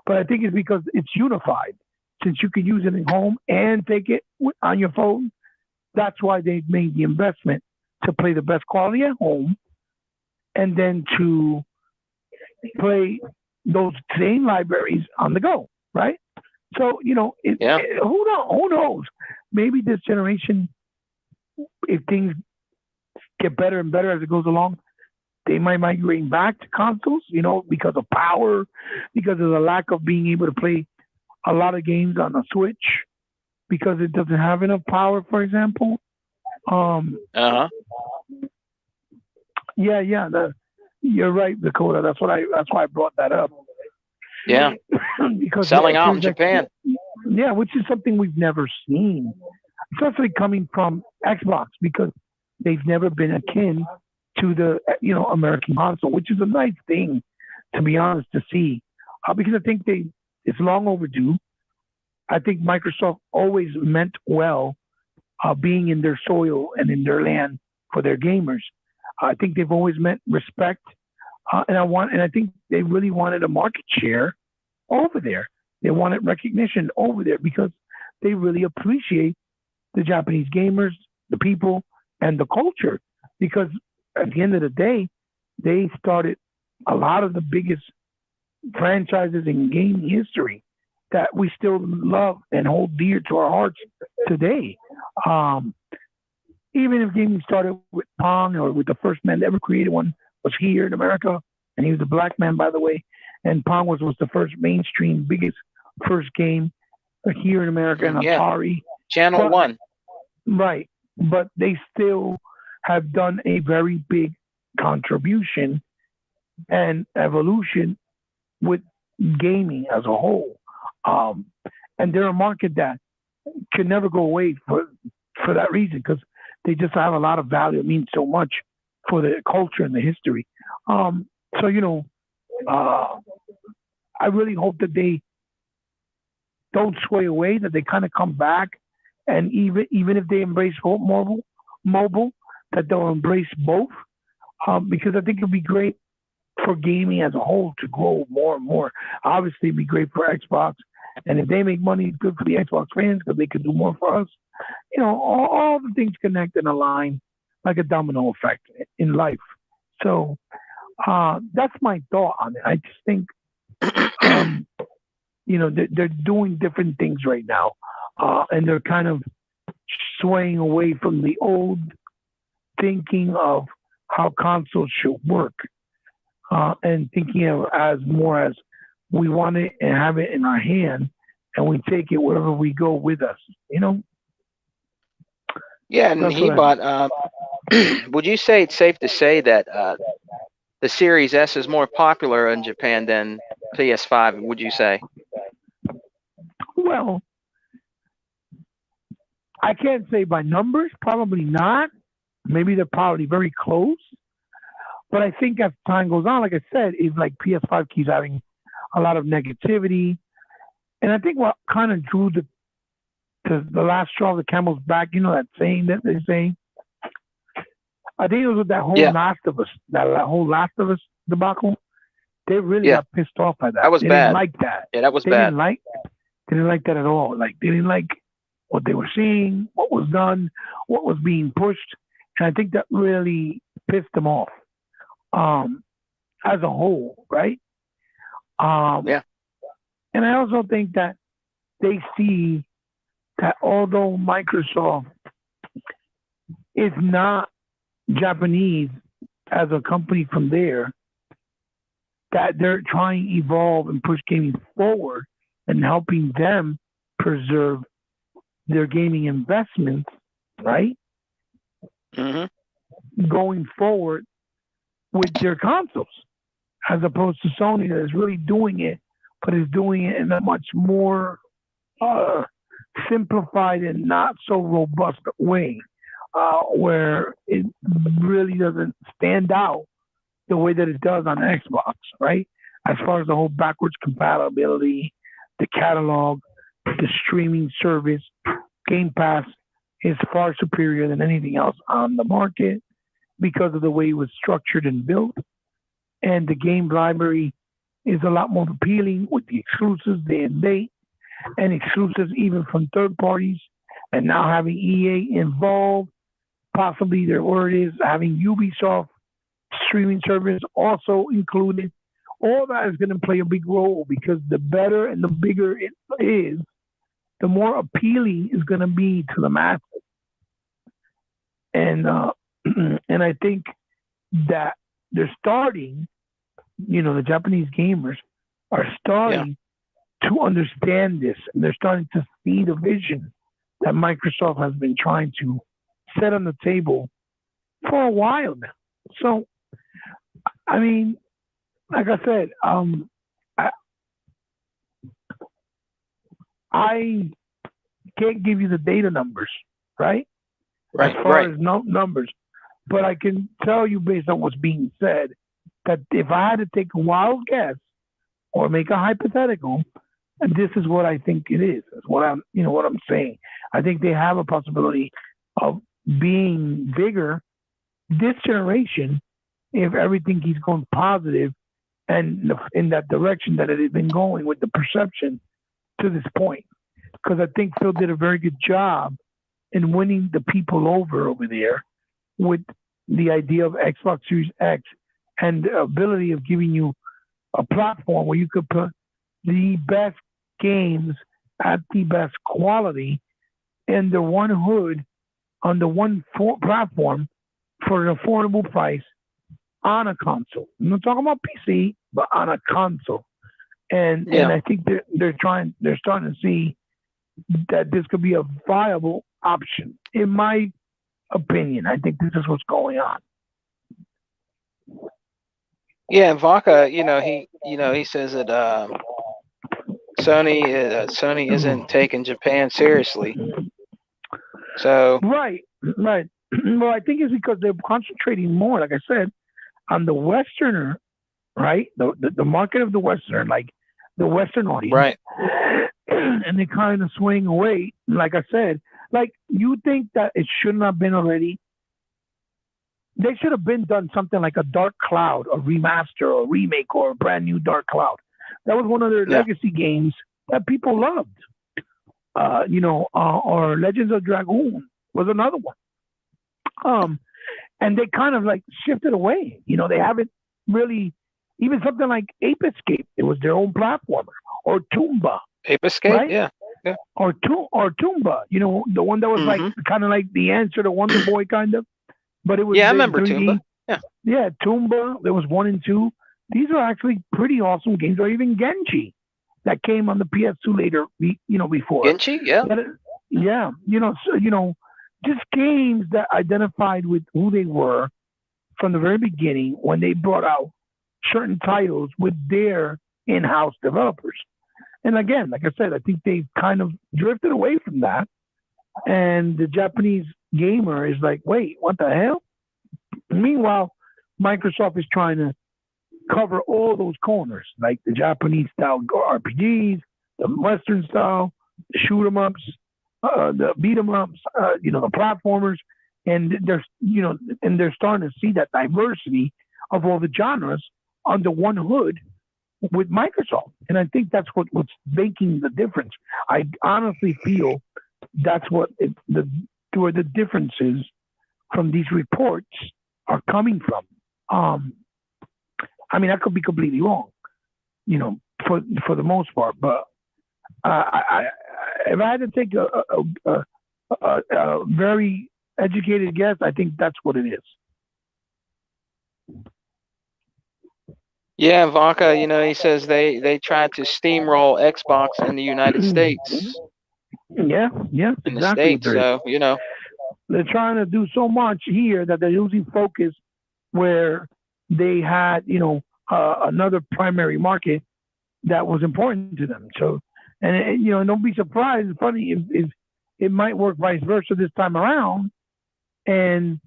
but I think it's because it's unified. Since you can use it at home and take it on your phone, that's why they made the investment to play the best quality at home and then to play those same libraries on the go, right? So, Yeah. who knows? Maybe this generation, if things get better and better as it goes along, they might migrate back to consoles, because of power, because of the lack of being able to play a lot of games on a Switch, because it doesn't have enough power, for example. Um, Uh huh. yeah. You're right, Dakota. That's why I brought that up. Yeah. Because Selling out in Series X, Japan. yeah, which is something we've never seen, especially coming from Xbox, because they've never been akin to the American console, which is a nice thing, to be honest, to see, because I think it's long overdue. I think Microsoft always meant well, being in their soil and in their land for their gamers. I think they've always meant respect, And I think they really wanted a market share over there. They wanted recognition over there because they really appreciate the Japanese gamers, the people, and the culture. Because at the end of the day, they started a lot of the biggest franchises in game history that we still love and hold dear to our hearts today. Um, Even if gaming started with Pong or with the first man that ever created one was here in America, and he was a black man, by the way. And Pong was the first mainstream, biggest first game here in America and Yeah, Atari. Channel But One. right, but they still have done a very big contribution and evolution with gaming as a whole. Um, and they're a market that can never go away for that reason because they just have a lot of value. It means so much for the culture and the history. So uh, I really hope that they don't sway away, that they kind of come back, and even if they embrace mobile, that they'll embrace both, because I think it'll be great for gaming as a whole to grow more and more. Obviously, it'd be great for Xbox, and if they make money, it's good for the Xbox fans because they could do more for us. All the things connect and align like a domino effect in life. So that's my thought on it. I just think um, they're doing different things right now, and they're kind of swaying away from the old thinking of how consoles should work, and thinking of as more as we want it and have it in our hand, and we take it wherever we go with us. Yeah, and That's he what I think. bought. Would you say it's safe to say that the Series S is more popular in Japan than PS5? Would you say? Well, I can't say by numbers, probably not. Maybe they're probably very close. But I think as time goes on, like I said, is like PS5 keeps having a lot of negativity. And I think what kind of drew the last straw of the camel's back, that saying that they say, I think it was with that whole Yeah, Last of Us, that whole Last of Us debacle. They really yeah, got pissed off by that that. was They didn't bad. like that. Yeah, that was They bad. didn't like that at all. Like they didn't like what they were seeing, what was done, what was being pushed, and I think that really pissed them off, um, as a whole, right? Um, Yeah. and I also think that they see that although Microsoft is not Japanese as a company from there, that they're trying to evolve and push gaming forward and helping them preserve their gaming investments, right? Hmm. Going forward with their consoles, as opposed to Sony that is really doing it, but is doing it in a much more uh, simplified and not so robust way, where it really doesn't stand out the way that it does on Xbox, right? As far as the whole backwards compatibility, the catalog, the streaming service, Game Pass is far superior than anything else on the market because of the way it was structured and built. And the game library is a lot more appealing with the exclusives day and date and exclusives even from third parties. And now having EA involved, possibly their word is having Ubisoft streaming service also included. All that is going to play a big role because the better and the bigger it is, the more appealing it's going to be to the masses. And and I think that they're starting, the Japanese gamers are Yeah. starting to understand this, and they're starting to see the vision that Microsoft has been trying to set on the table for a while now. So, I mean, like I said, I, I can't give you the data numbers, right? As Right. far Right. as numbers, but I can tell you based on what's being said that if I had to take a wild guess or make a hypothetical, and this is what I think it is. That's what I'm saying. I think they have a possibility of being bigger this generation if everything keeps going positive and in that direction that it has been going with the perception to this point. Because I think Phil did a very good job in winning the people over there with the idea of Xbox Series X and the ability of giving you a platform where you could put the best games at the best quality in the one hood on the one platform for an affordable price on a console. I'm not talking about PC, but on a console. And Yeah. I think they're starting to see that this could be a viable option. In my opinion, I think this is what's going on. Yeah, and Vaca, he says that Sony isn't taking Japan seriously. So Right, right. Well, I think it's because they're concentrating more, like I said, on the Westerner, right? The market of the Westerner, like the Western audience, right. and they kind of swing away. Like I said, like you think that it shouldn't have been already. They should have been done something like a Dark Cloud, a remaster, or a remake, or a brand new Dark Cloud. That was one of their Yeah. legacy games that people loved. Or Legends of Dragoon was another one. Um, and they kind of like shifted away. They haven't really even something like Ape Escape. It was their own platformer, or Toomba, Ape Escape, right? yeah. Yeah. Or Toomba. The one that was like Hmm. kind of like the answer to Wonder Boy, kind of, but it was Yeah, I in remember Toomba. 3D. Yeah. Yeah, Toomba. There was one and two. These are actually pretty awesome games. Or even Genji, that came on the PS2 later. Before. Genchi, yeah. Yeah. Just games that identified with who they were from the very beginning when they brought out certain titles with their in-house developers. And again, like I said, I think they've kind of drifted away from that. And the Japanese gamer is like, wait, what the hell? Meanwhile, Microsoft is trying to cover all those corners, like the Japanese style RPGs, the Western style, the shoot 'em ups, the beat 'em ups, the platformers, and they're starting to see that diversity of all the genres under one hood with Microsoft, and I think that's what's making the difference. I honestly feel that's where the differences from these reports are coming from. Um, I mean, I could be completely wrong, for the most part, but if I had to take a very educated guess, I think that's what it is. Yeah, Vaca, he says they tried to steamroll Xbox in the United States. Yeah, yeah, In the exactly what States, there is. so They're trying to do so much here that they're losing focus where they had, another primary market that was important to them. So, and don't be surprised. It's funny if it might work vice versa this time around, and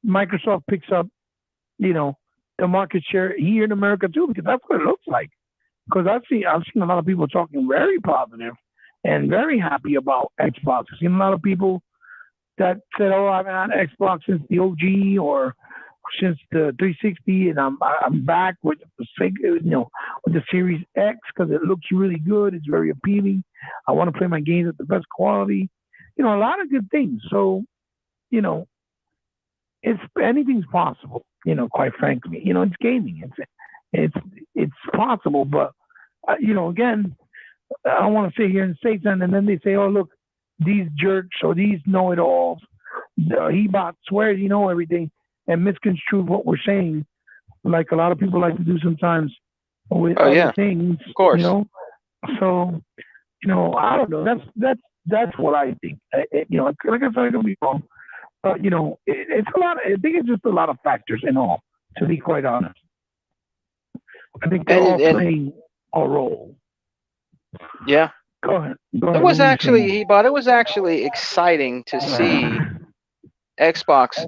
Microsoft picks up, you know, the market share here in America too, because that's what it looks like. Because I've seen a lot of people talking very positive and very happy about Xbox. I've seen a lot of people that said, "Oh, I've had Xbox since the OG or since the 360, and I'm back with the with the Series X because it looks really good. It's very appealing. I want to play my games at the best quality. A lot of good things. So, you know, it's anything's possible. Quite frankly, it's gaming. It's it's possible, but again, I don't want to sit here and say something, and then they say, "Oh, look, these jerks or these know-it-alls, he bot swears he know everything," and misconstrue what we're saying, like a lot of people like to do sometimes with oh other yeah, things. of course. So I don't know. That's what I think. Like I said, I could be wrong, but it's a lot. I think it's just a lot of factors in all. To be quite honest, I think they're all And playing a role. yeah, Go ahead. Go it ahead. What was were you actually saying? it was actually exciting to see Xbox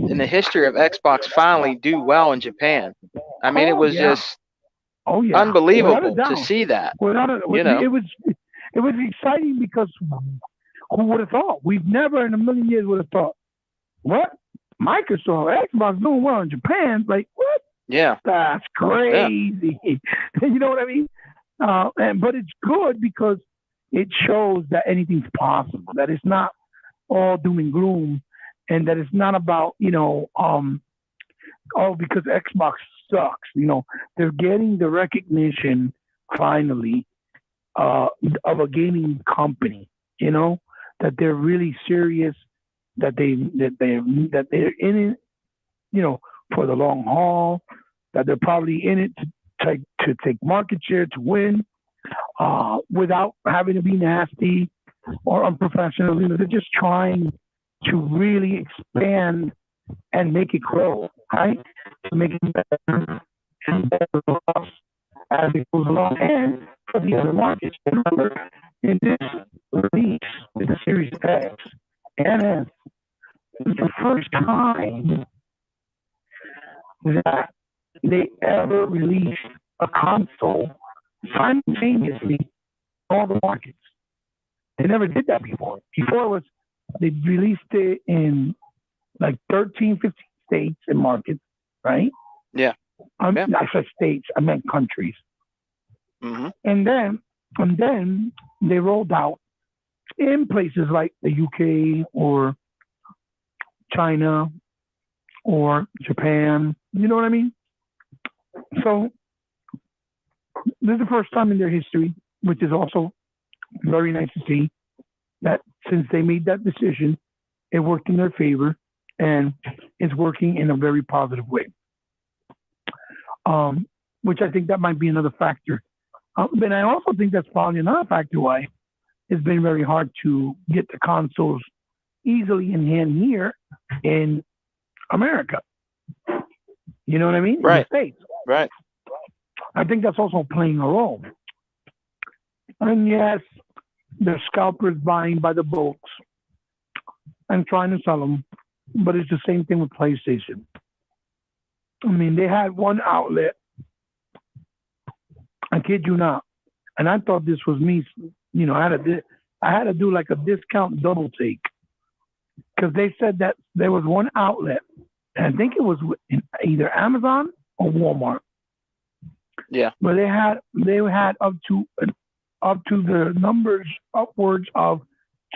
in the history of Xbox finally do well in Japan. I mean, it Oh was yeah. just Oh yeah. Without a unbelievable to doubt. see that. Without a, You know, it was exciting because who would have thought? We've never in a million years would have thought. What? Microsoft, Xbox doing well in Japan. Like, what? Yeah. That's Yeah. crazy. You know what I mean? But it's good because it shows that anything's possible. That it's not all doom and gloom, and that it's not about because Xbox sucks. They're getting the recognition finally of a gaming company. That they're really serious. That they're in it. For the long haul. That they're probably in it to take market share to win, without having to be nasty or unprofessional. They're just trying to really expand and make it grow, right? To make it better and better for us as it goes along and for the other markets. Remember, in this release with the Series X and S, it's the first time that they ever released a console simultaneously in all the markets. They never did that before. Before it was they released it in like 13, 15 states and markets, right? Yeah. Yeah. Not just states, I meant countries. Mm-hmm. And then they rolled out in places like the UK or China or Japan. You know what I mean? So this is the first time in their history, which is also very nice to see, that since they made that decision, it worked in their favor and it's working in a very positive way. Which I think that might be another factor. But I also think that's probably another factor why it's been very hard to get the consoles easily in hand here in America. You know what I mean? Right. In the States. Right. I think that's also playing a role. And yes, there's scalpers buying by the boats and trying to sell them, but it's the same thing with PlayStation. I mean, they had one outlet, I kid you not, and I thought this was me. I had to do like a discount double take because they said that there was one outlet, and I think it was in either Amazon or Walmart. Yeah. Where they had up to the numbers upwards of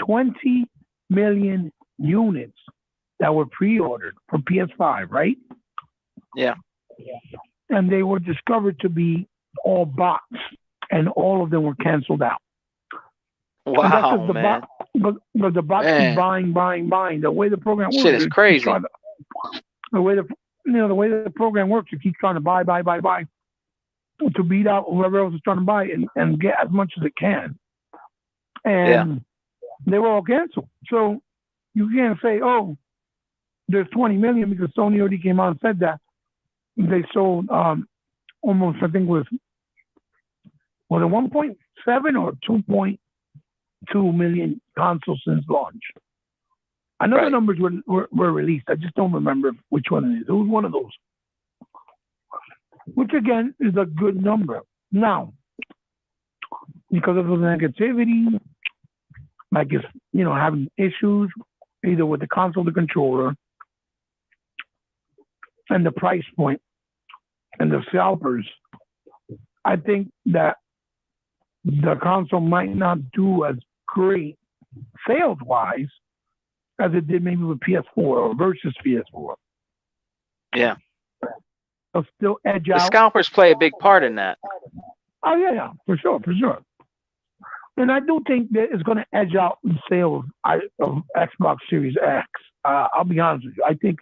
20 million units that were pre-ordered for PS5, right? Yeah. And they were discovered to be all bots, and all of them were canceled out. Wow, man. But the bots keep buying. The way the program works, Shit is crazy. The way the program works, it keeps trying to buy to beat out whoever else is trying to buy and get as much as it can. And they were all canceled. So you can't say, oh, there's 20 million because Sony already came out and said that they sold almost, I think was it 1.7 or 2.2 million consoles since launch. I know the numbers were released. I just don't remember which one it is. It was one of those. Which again is a good number. Now, because of the negativity, like it's having issues either with the console, the controller, and the price point, and the scalpers, I think that the console might not do as great sales wise as it did maybe with PS4 or versus PS4. Yeah. It'll still edge The out. scalpers play a big part in that. Oh yeah, for sure. And I do think that it's going to edge out in sales of Xbox Series X. I'll be honest with you. I think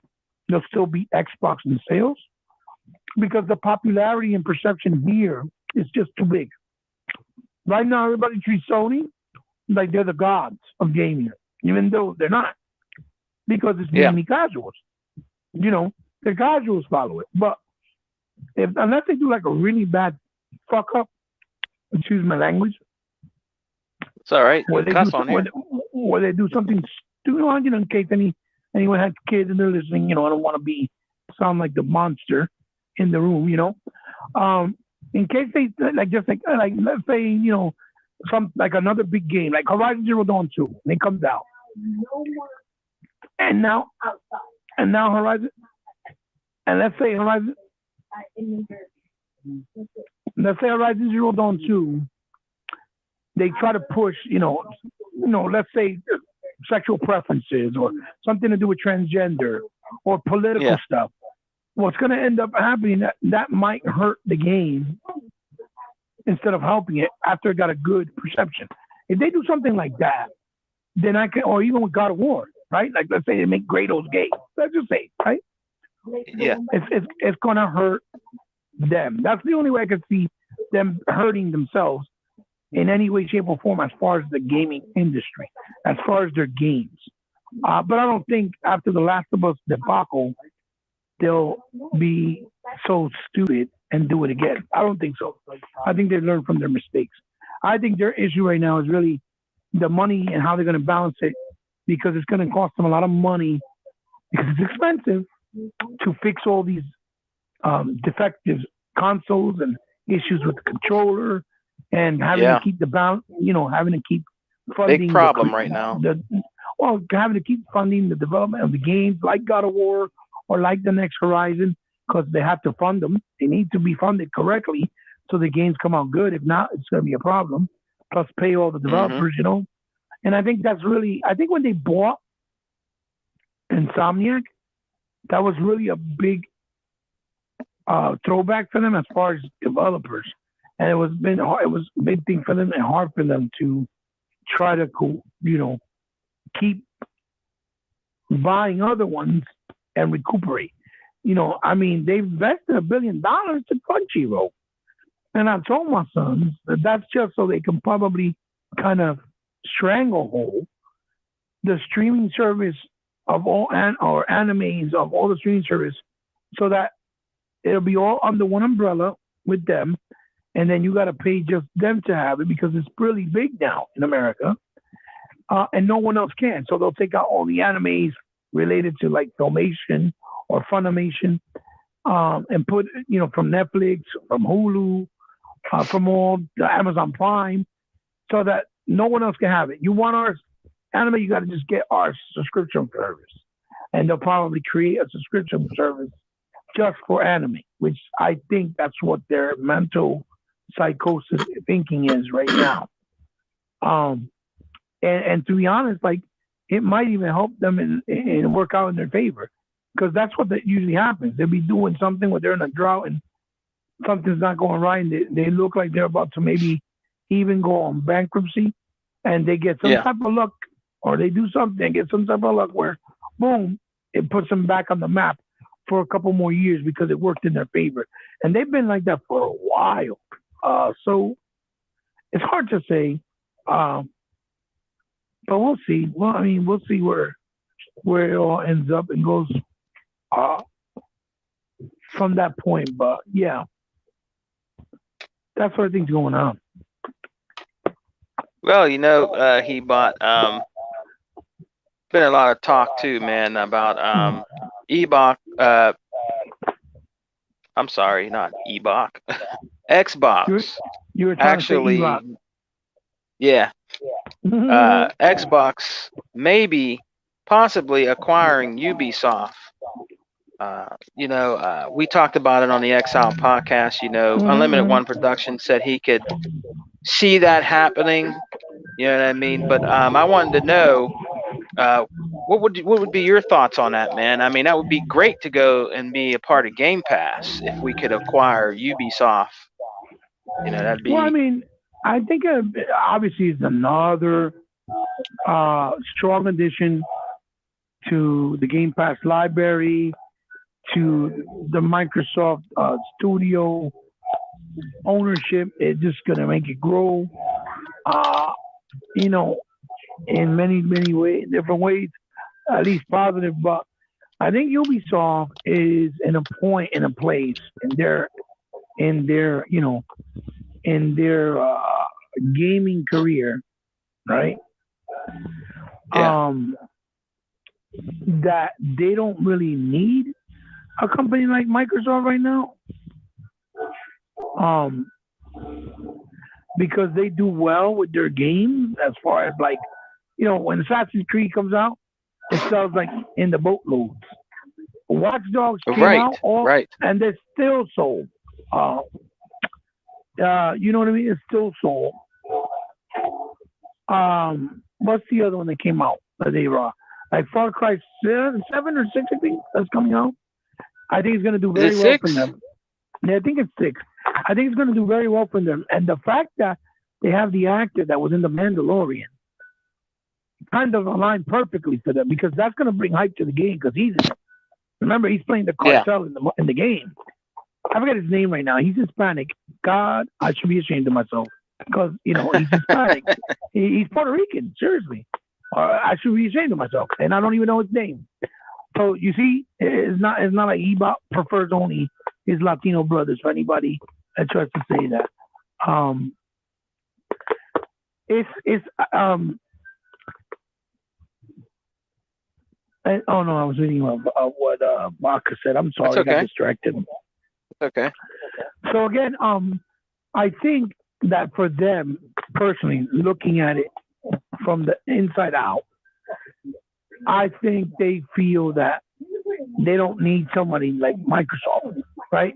they'll still beat Xbox in sales because the popularity and perception here is just too big. Right now, everybody treats Sony like they're the gods of gaming, even though they're not, because it's mainly casuals. The casuals follow it. But unless they do like a really bad fuck up, excuse my language. It's all right. You cuss on here. Where they do something stupid, in case anyone has kids and they're listening, I don't want to sound like the monster in the room, in case they like let's say, some like another big game, like Horizon Zero Dawn 2, and it comes out. And now and now Horizon, and let's say Horizon Zero Dawn 2, they try to push, let's say sexual preferences or something to do with transgender or political Yeah. stuff. What's going to end up happening that might hurt the game instead of helping it after it got a good perception. If they do something like that, then I can, or even with God of War, right? Like let's say they make Kratos gay. Let's just say, right? Yeah. It's gonna hurt them. That's the only way I could see them hurting themselves in any way, shape, or form as far as the gaming industry, as far as their games. But I don't think after the Last of Us debacle, they'll be so stupid and do it again. I don't think so. I think they learn from their mistakes. I think their issue right now is really the money and how they're going to balance it because it's going to cost them a lot of money because it's expensive to fix all these defective consoles and issues with the controller and having to Yeah. keep the balance, having to keep funding Big problem right now. having to keep funding the development of the games like God of War or like the next Horizon because they have to fund them. They need to be funded correctly so the games come out good. If not, it's going to be a problem. Plus, pay all the Mm-hmm. developers. And I think that's really, I think when they bought Insomniac, that was really a big throwback for them as far as developers. And it was a big thing for them and hard for them to try to, keep buying other ones and recuperate. They invested $1 billion to Crunchyroll. And I told my sons that that's just so they can probably kind of stranglehold the streaming service of all or animes of all the streaming service so that it'll be all under one umbrella with them. And then you got to pay just them to have it because it's really big now in America. And no one else can. So they'll take out all the animes related to like Filmation or Funimation and put, from Netflix, from Hulu, from all the Amazon Prime, so that no one else can have it. You want our anime, you got to just get our subscription service. And they'll probably create a subscription service just for anime, which I think that's what their mental psychosis thinking is right now. And to be honest, like it might even help them and work out in their favor because that's what that usually happens. They'll be doing something where they're in a drought and something's not going right. And they look like they're about to maybe even go on bankruptcy and they get some Yeah. type of luck or they do something, get some type of luck where, boom, it puts them back on the map for a couple more years because it worked in their favor. And they've been like that for a while. So it's hard to say. But we'll see. Well, we'll see where it all ends up and goes from that point. But yeah, that's what I think's going on. Well, he bought been a lot of talk too, man, about Ebok I'm sorry, not Ebok. Xbox. You were trying Actually, to say yeah. Elon. Xbox maybe possibly acquiring Ubisoft. We talked about it on the Exile podcast. Unlimited One Production said he could see that happening. You know what I mean? But I wanted to know what would be your thoughts on that, man? I mean, that would be great to go and be a part of Game Pass if we could acquire Ubisoft. That'd be. Well, I think obviously it's another strong addition to the Game Pass library, to the Microsoft Studio ownership. It's just gonna make it grow. In many different ways, at least positive. But I think Ubisoft is in a place in their gaming career, right? Yeah. That they don't really need a company like Microsoft right now. Because they do well with their games as far as when Assassin's Creed comes out, it sells like in the boatloads. Watch Dogs came Right, out, all, right. and they're still sold. Uh, you know what I mean? It's still sold. What's the other one that came out that they raw? Like Far Cry 7 or 6, I think that's coming out. I think it's going to do Is it very well for 6? them. Yeah, I think it's 6. I think it's going to do very well for them. And the fact that they have the actor that was in The Mandalorian kind of aligned perfectly for them because that's going to bring hype to the game because he's in it. Remember, he's playing the Yeah. cartel in the game. I forget his name right now. He's Hispanic. God, I should be ashamed of myself because he's Hispanic. He's Puerto Rican. Seriously, I should be ashamed of myself, and I don't even know his name. So you see, it's not like he prefers only his Latino brothers. For anybody that tries to say that, it's oh no, I was reading what Baca said. I'm That's sorry, I got okay. distracted. Okay. So again, I think that for them personally, looking at it from the inside out, I think they feel that they don't need somebody like Microsoft, right?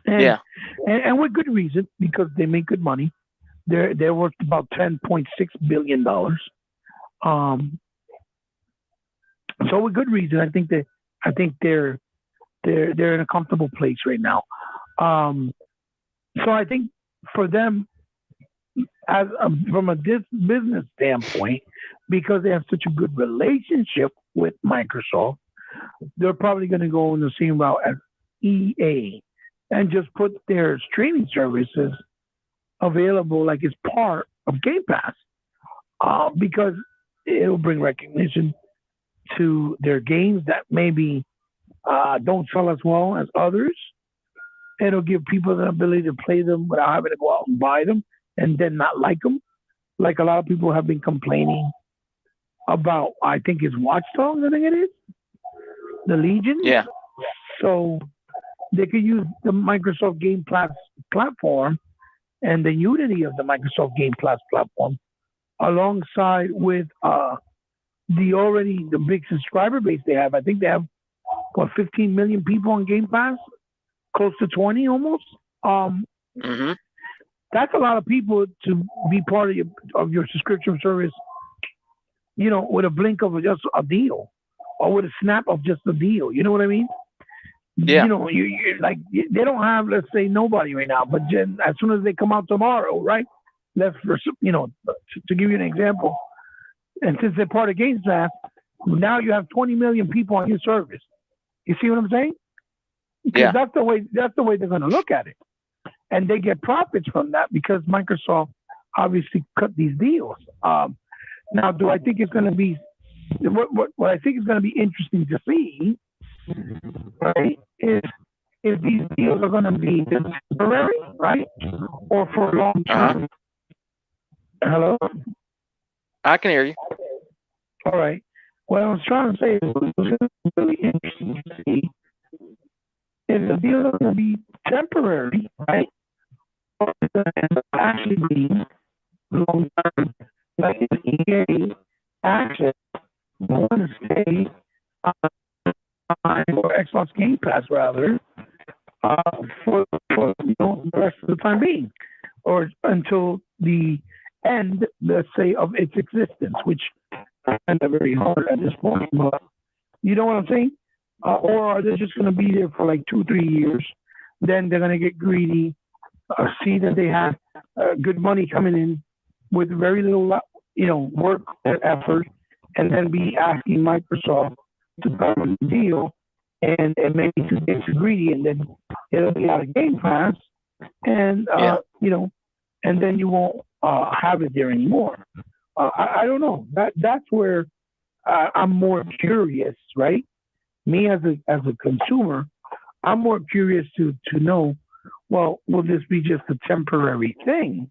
And Yeah. and with good reason because they make good money. They're worth about $10.6 billion. Um, so with good reason, I think they're in a comfortable place right now. Um, so I think for them, from a business standpoint, because they have such a good relationship with Microsoft, they're probably going to go in the same route as EA and just put their streaming services available like it's part of Game Pass because it'll bring recognition to their games that maybe don't sell as well as others. It'll give people the ability to play them without having to go out and buy them and then not like them. Like a lot of people have been complaining about, I think it's Watch Dogs, I think it is, the Legion. Yeah. So they could use the Microsoft Game Pass platform and the unity of the Microsoft Game Pass platform alongside with the big subscriber base they have. I think they have 15 million people on Game Pass, close to 20 almost. Mm-hmm. That's a lot of people to be part of your subscription service. With a blink of just a deal, or with a snap of just a deal. You know what I mean? Yeah. You like they don't have, let's say, nobody right now, but as soon as they come out tomorrow, right? Let's to give you an example, and since they're part of Game Pass, now you have 20 million people on your service. You see what I'm saying? Because Yeah. that's the way they're going to look at it, and they get profits from that because Microsoft obviously cut these deals. Now, do I think it's going to be what I think is going to be interesting to see, right? Is if these deals are going to be temporary, right, or for long term? Hello. I can hear you. All right. What I was trying to say is it's really interesting to see if the deals are going to be temporary, right, or if they're going to actually be long term. Like EA access want to stay or Xbox Game Pass rather for the rest of the time being, or until the end, let's say, of its existence, which is very hard at this point. But you know what I'm saying? Or are they just going to be there for like 2-3 years? Then they're going to get greedy, see that they have good money coming in with very little, work and effort, and then be asking Microsoft to come on the deal, and maybe to get too greedy, and then it'll be out of Game Pass, and and then you won't have it there anymore. I don't know. That's where I'm more curious, right? Me as a consumer, I'm more curious to know. Well, will this be just a temporary thing,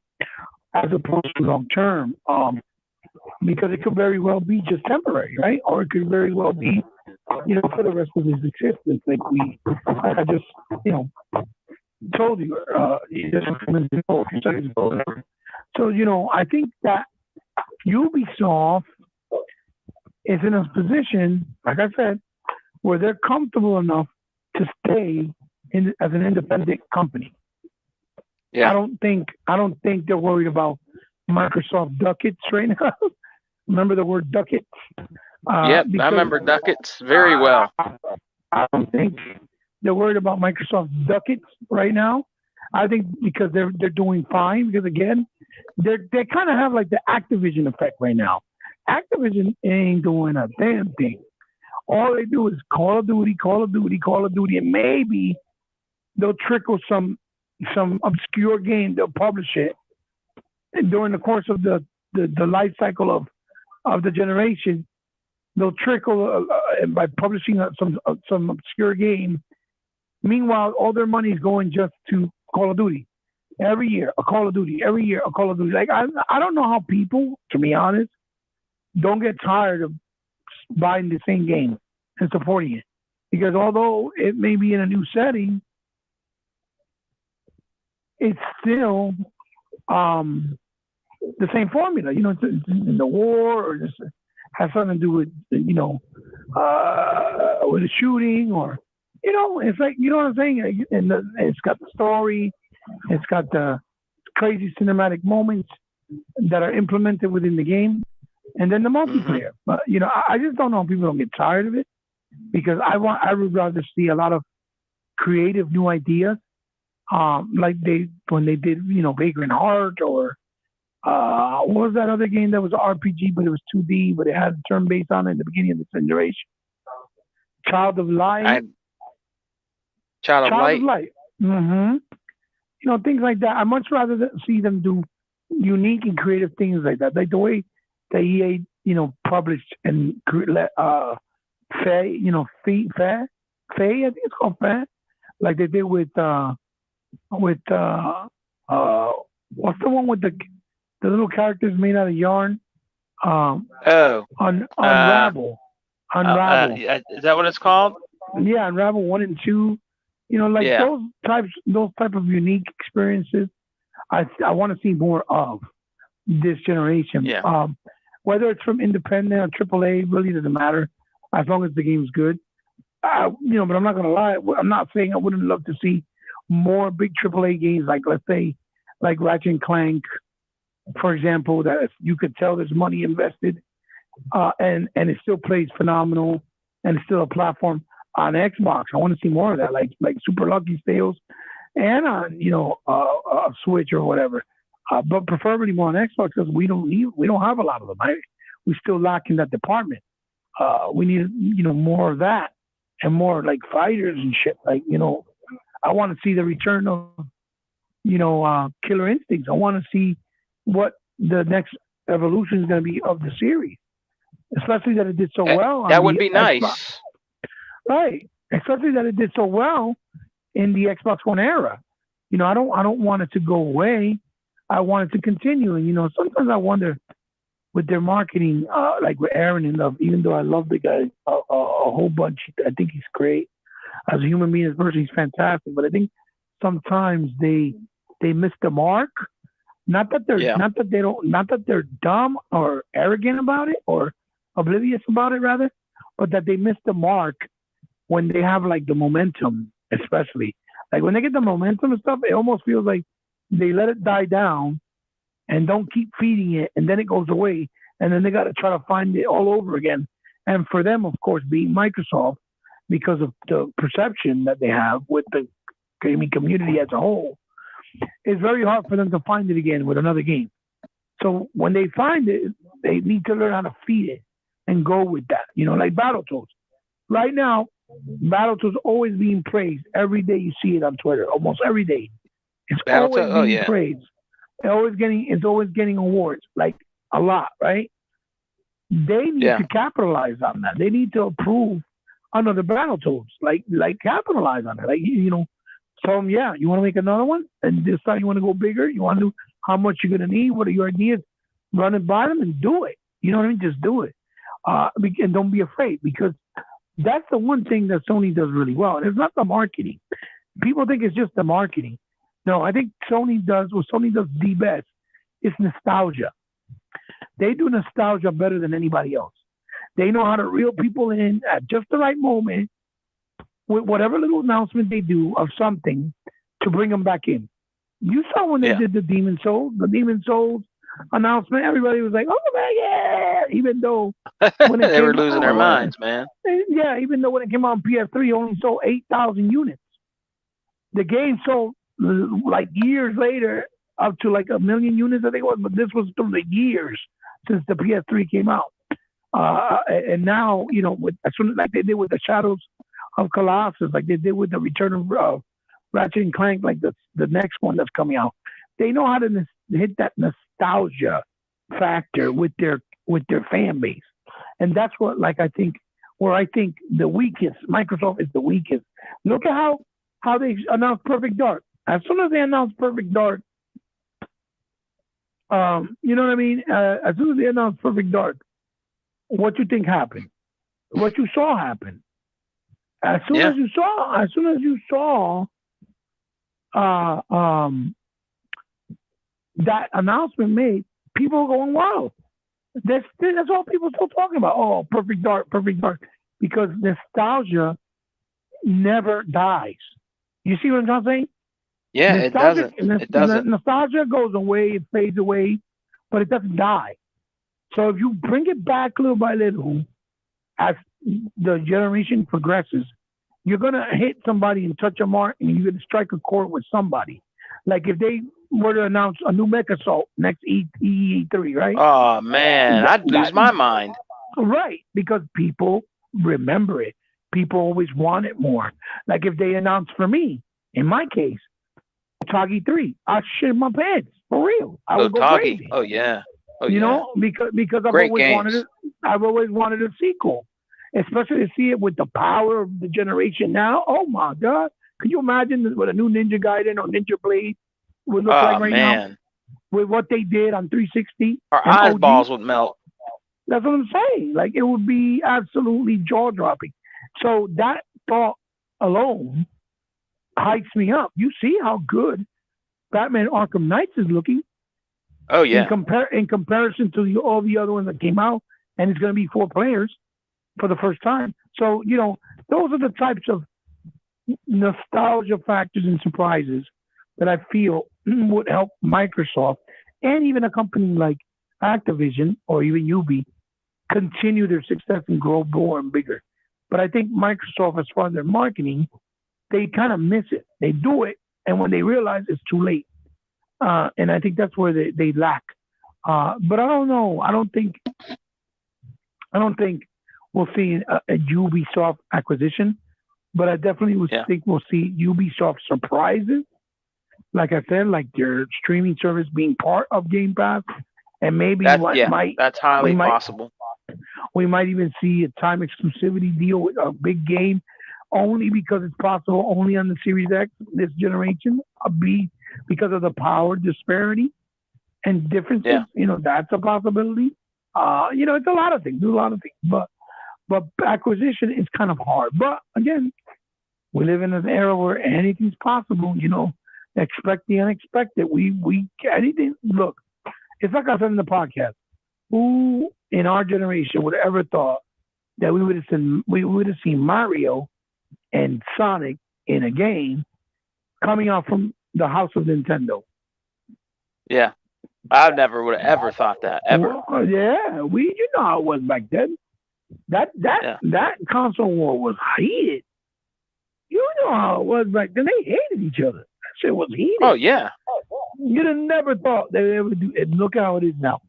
as opposed to long term? Because it could very well be just temporary, right? Or it could very well be, for the rest of his existence, like I just, told you, just a few minutes ago, a few seconds ago. So, I think that Ubisoft is in a position, like I said, where they're comfortable enough to stay as an independent company. I Yeah. don't think I don't think they're worried about Microsoft ducats right now. Remember the word ducats? Yep. I Because remember Ducats very I, well. I don't think they're worried about Microsoft ducats right now. I think because they're doing fine because again they kind of have like the Activision effect right now. Activision ain't doing a damn thing. All they do is Call of Duty, Call of Duty, Call of Duty, and maybe they'll trickle some obscure game. They'll publish it during the course of the life cycle of the generation. They'll trickle by publishing some obscure game. Meanwhile, all their money is going just to Call of Duty. Every year, a Call of Duty. Every year, a Call of Duty. Like I don't know how people, to be honest, don't get tired of buying the same game and supporting it. Because although it may be in a new setting, it's still um, the same formula. It's in the war or just has something to do with with a shooting or it's like what I'm saying. And it's got the story, it's got the crazy cinematic moments that are implemented within the game, and then the Hmm. multiplayer. But I just don't know if people don't get tired of it because I would rather see a lot of creative new ideas, like they when they did Vagrant Heart or what was that other game that was RPG but it was 2D but it had turn based on it in the beginning of the generation? Child of Light, I Child of Child of Light. Light. Mm-hmm. Things like that. I much rather see them do unique and creative things like that, like the way that EA published and Faye, Faye, I think it's called Faye, like they did with uh what's the one with the little characters made out of yarn? Um, Oh. Uh. Unravel, Unravel. Is that what it's called? Yeah, Unravel 1 and 2. Like Yeah. those type of unique experiences. I want to see more of this generation. Yeah. Whether it's from independent or AAA, really doesn't matter as long as the game's good. But I'm not gonna lie. I'm not saying I wouldn't love to see more big AAA games, like let's say, like Ratchet and Clank, for example. That you could tell there's money invested, and it still plays phenomenal, and it's still a platform on Xbox. I want to see more of that, like Super Lucky Sales, and on Switch or whatever. But preferably more on Xbox because we don't have a lot of them. We still lack in that department. We need more of that and more like fighters and shit. Like I want to see the return of Killer Instincts. I want to see what the next evolution is going to be of the series, especially that it did so well on That would the be Xbox. nice. Right, especially that it did so well in the Xbox One era. I don't want it to go away. I want it to continue. And sometimes I wonder with their marketing, like with Aaron and love. Even though I love the guy a whole bunch, I think he's great as a human being, as a person, he's fantastic. But I think sometimes they miss the mark. Yeah. Not that they're dumb or arrogant about it or oblivious about it, rather, but that they miss the mark when they have like the momentum, especially like when they get the momentum and stuff. It almost feels like they let it die down and don't keep feeding it, and then it goes away, and then they got to try to find it all over again. And for them, of course, being Microsoft, because of the perception that they have with the gaming community as a whole, it's very hard for them to find it again with another game. So when they find it, they need to learn how to feed it and go with that. Like Battletoads. Right now, Battletoads always being praised. Every day you see it on Twitter, almost every day. It's always Battletoad. Oh being yeah. praised. It's always getting awards, like a lot, right? They need Yeah. to capitalize on that. They need to approve another Battletoads, like capitalize on it. Like tell them, yeah, you want to make another one, and this time you want to go bigger. You want to do how much you're gonna need. What are your ideas? Run it by them and do it. You know what I mean? Just do it, and don't be afraid because that's the one thing that Sony does really well. And it's not the marketing. People think it's just the marketing. No, I think Sony does the best is nostalgia. They do nostalgia better than anybody else. They know how to reel people in at just the right moment with whatever little announcement they do of something to bring them back in. You saw when they Yeah. did the Demon Souls announcement. Everybody was like, "Oh my god!" Even though when it They were came losing their out, minds, man. yeah, even though when it came out on PS3, only sold 8,000 units. The game sold like years later up to like 1 million units, I think it was. But this was through the years since the PS3 came out. And now, with as soon as like they did with the Shadows of Colossus, like they did with the Return of Ratchet and Clank, like the next one that's coming out, they know how to hit that nostalgia factor with their fan base, and that's what like I think the weakest Microsoft is the weakest. Look at how they announced Perfect Dark. As soon as they announced Perfect Dark, you know what I mean. As soon as they announced Perfect Dark, what you think happened? What you saw happen? Yeah. As soon as you saw uh, um, that announcement made, people are going wild. That's all people still talking about. Oh, Perfect Dark, because nostalgia never dies. You see what I'm saying? Yeah, it doesn't. It doesn't. Nostalgia goes away, it fades away, but it doesn't die. So if you bring it back little by little, as the generation progresses, you're gonna hit somebody and touch a mark, and you're gonna strike a chord with somebody. Like if they were to announce a new Mech Assault next E3, right? Oh man, That, I'd lose that my mind. right, because people remember it. People always want it more. Like if they announce for me, in my case, Tagi 3, I shit my pants for real. I Oh, would go Toggy. crazy. Oh yeah. Oh yeah. Because Great games. I've always wanted a sequel, especially to see it with the power of the generation now. Oh my god, could you imagine what a new Ninja Gaiden or Ninja Blade would look like Oh right now man, with what they did on 360 our and OG? eyeballs would melt. That's what I'm saying. Like it would be absolutely jaw dropping. So that thought alone hypes me up. You see how good Batman Arkham Knights is looking Oh yeah. in comparison to all the other ones that came out, and it's going to be 4 players for the first time. So those are the types of nostalgia factors and surprises that I feel would help Microsoft and even a company like Activision or even Ubi continue their success and grow more and bigger. But I think Microsoft, as far as their marketing, they kind of miss it. They do it, and when they realize it's too late, and I think that's where they lack. But I don't know. I don't think we'll see a Ubisoft acquisition, but I definitely Yeah. think we'll see Ubisoft surprises. Like I said, like their streaming service being part of Game Pass, and maybe That what yeah. might That's we highly might possible. we might even see a time exclusivity deal with a big game, only because it's possible only on the Series X this generation. B, because of the power disparity and differences. Yeah. That's a possibility. It's a lot of things. There's a lot of things, but acquisition is kind of hard. But again, we live in an era where anything's possible. Expect the unexpected. We anything. Look, it's like I said in the podcast. Who in our generation would have ever thought that we would have seen Mario and Sonic in a game coming out from the house of Nintendo? Yeah. I never would have ever thought that ever. Well, yeah, you know how it was back then. That that Yeah. that console war was heated. You know how it was back then. They hated each other. That shit was Oh heated. yeah. You'd have never thought they would ever do it. Look how it is now.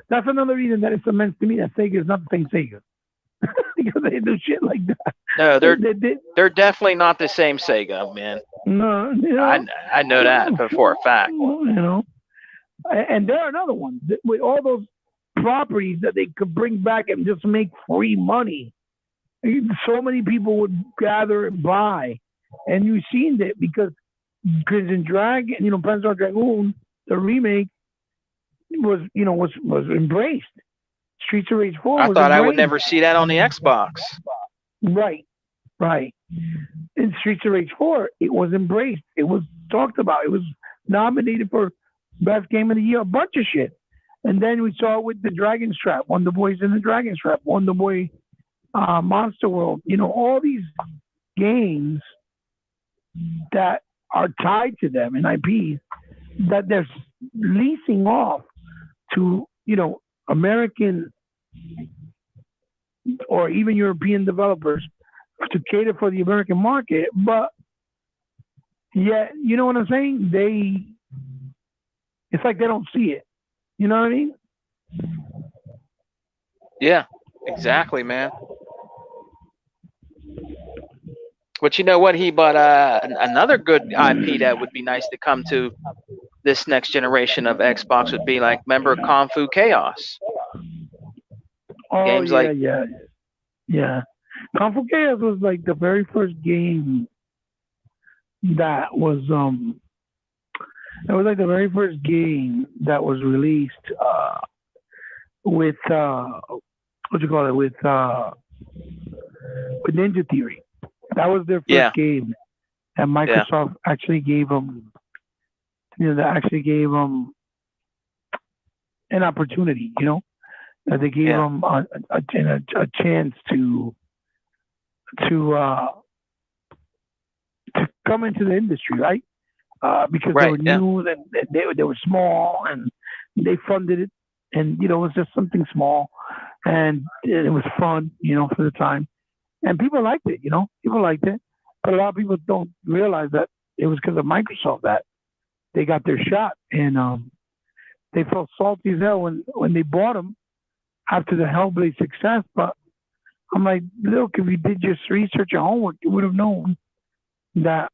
That's another reason that it cements to me that Sega is not the same Sega. Because they do shit like that. No, They did. they're definitely not the same Sega, man. No, I know that for a fact. And there are another one with all those properties that they could bring back and just make free money. So many people would gather and buy, and you've seen it because Crimson Dragon, Panzer Dragoon, the remake was embraced. Streets of Rage 4 I was thought I would embraced. never see that on the Xbox. Right, right. In Streets of Rage 4, it was embraced. It was talked about. It was nominated for Best Game of the Year, a bunch of shit. And then we saw it with the Dragon's Trap, Wonder Boys in the Dragon's Trap, Wonder Boy Monster World. All these games that are tied to them and IPs that they're leasing off to, American or even European developers to cater for the American market. But yet, you know what I'm saying? It's like they don't see it. You know what I mean? Yeah, exactly, man. But you know what? He bought another good IP that would be nice to come to this next generation of Xbox would be like, remember Kung Fu Chaos? Oh Games yeah, like, yeah, yeah. Kung Fu Chaos was like the very first game that was it was like the very first game that was released with what you call it with Ninja Theory. That was their yeah, first game, and yeah, Microsoft actually gave them, that actually gave them an opportunity. That they gave yeah, them a chance to uh, to come into the industry, right? Because they right, were yeah, new and they were small and they funded it, and it was just something small, and it was fun, for the time, and people liked it. People liked it, but a lot of people don't realize that it was because of Microsoft that they got their shot, and they felt salty as hell when they bought them after the Hellblade success. But I'm like, look, if you did your research and homework, you would have known that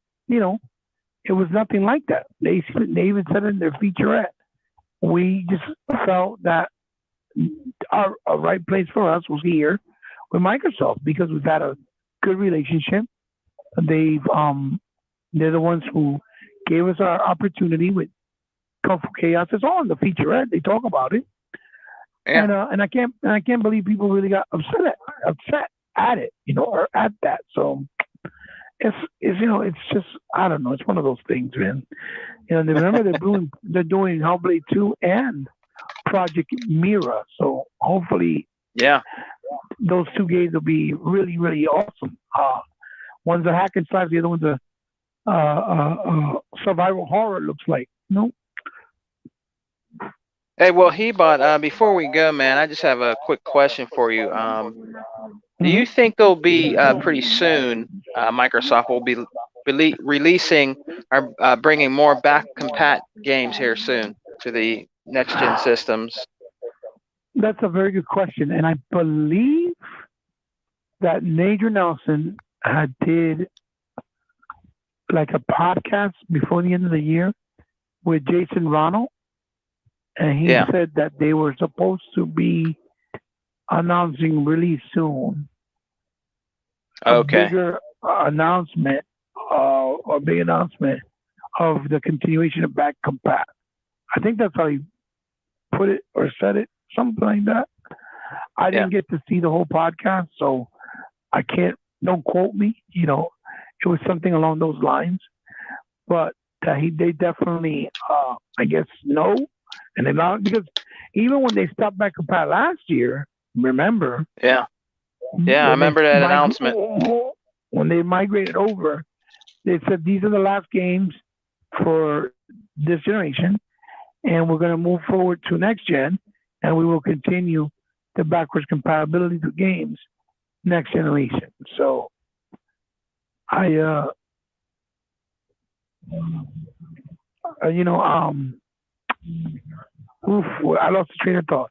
it was nothing like that. They even said it in their featurette. We just felt that our right place for us was here with Microsoft because we've had a good relationship. They're the ones who gave us our opportunity with Kung Fu Chaos. It's all in the featurette. They talk about it, yeah, and I can't believe people really got upset at it, or at that. So it's just, I don't know. It's one of those things, man. They remember they're doing Hellblade 2 and Project Mira. So hopefully yeah. those two games will be really, really awesome. One's a hack and slash, the other one's a survival horror. Looks like. Hey, well, he bought. Before we go, man, I just have a quick question for you. Do Mm-hmm. you think there'll be pretty soon? Microsoft will be releasing or bringing more back compat games here soon to the next gen systems. That's a very good question, and I believe that Major Nelson had did like a podcast before the end of the year with Jason Ronald, and he Yeah. said that they were supposed to be announcing really soon a Okay. bigger announcement, a big announcement of the continuation of Back Compat. I think that's how he put it or said it, something like that. I Yeah. didn't get to see the whole podcast, so I can't. Don't quote me. It was something along those lines. But they definitely, I guess, know, and they not because even when they stopped Back Compat last year, remember Yeah. Yeah. I when they remember that announcement. when they migrated over, they said these are the last games for this generation, and we're going to move forward to next gen, and we will continue the backwards compatibility to games next generation. So I, you know, oof, I lost the train of thought.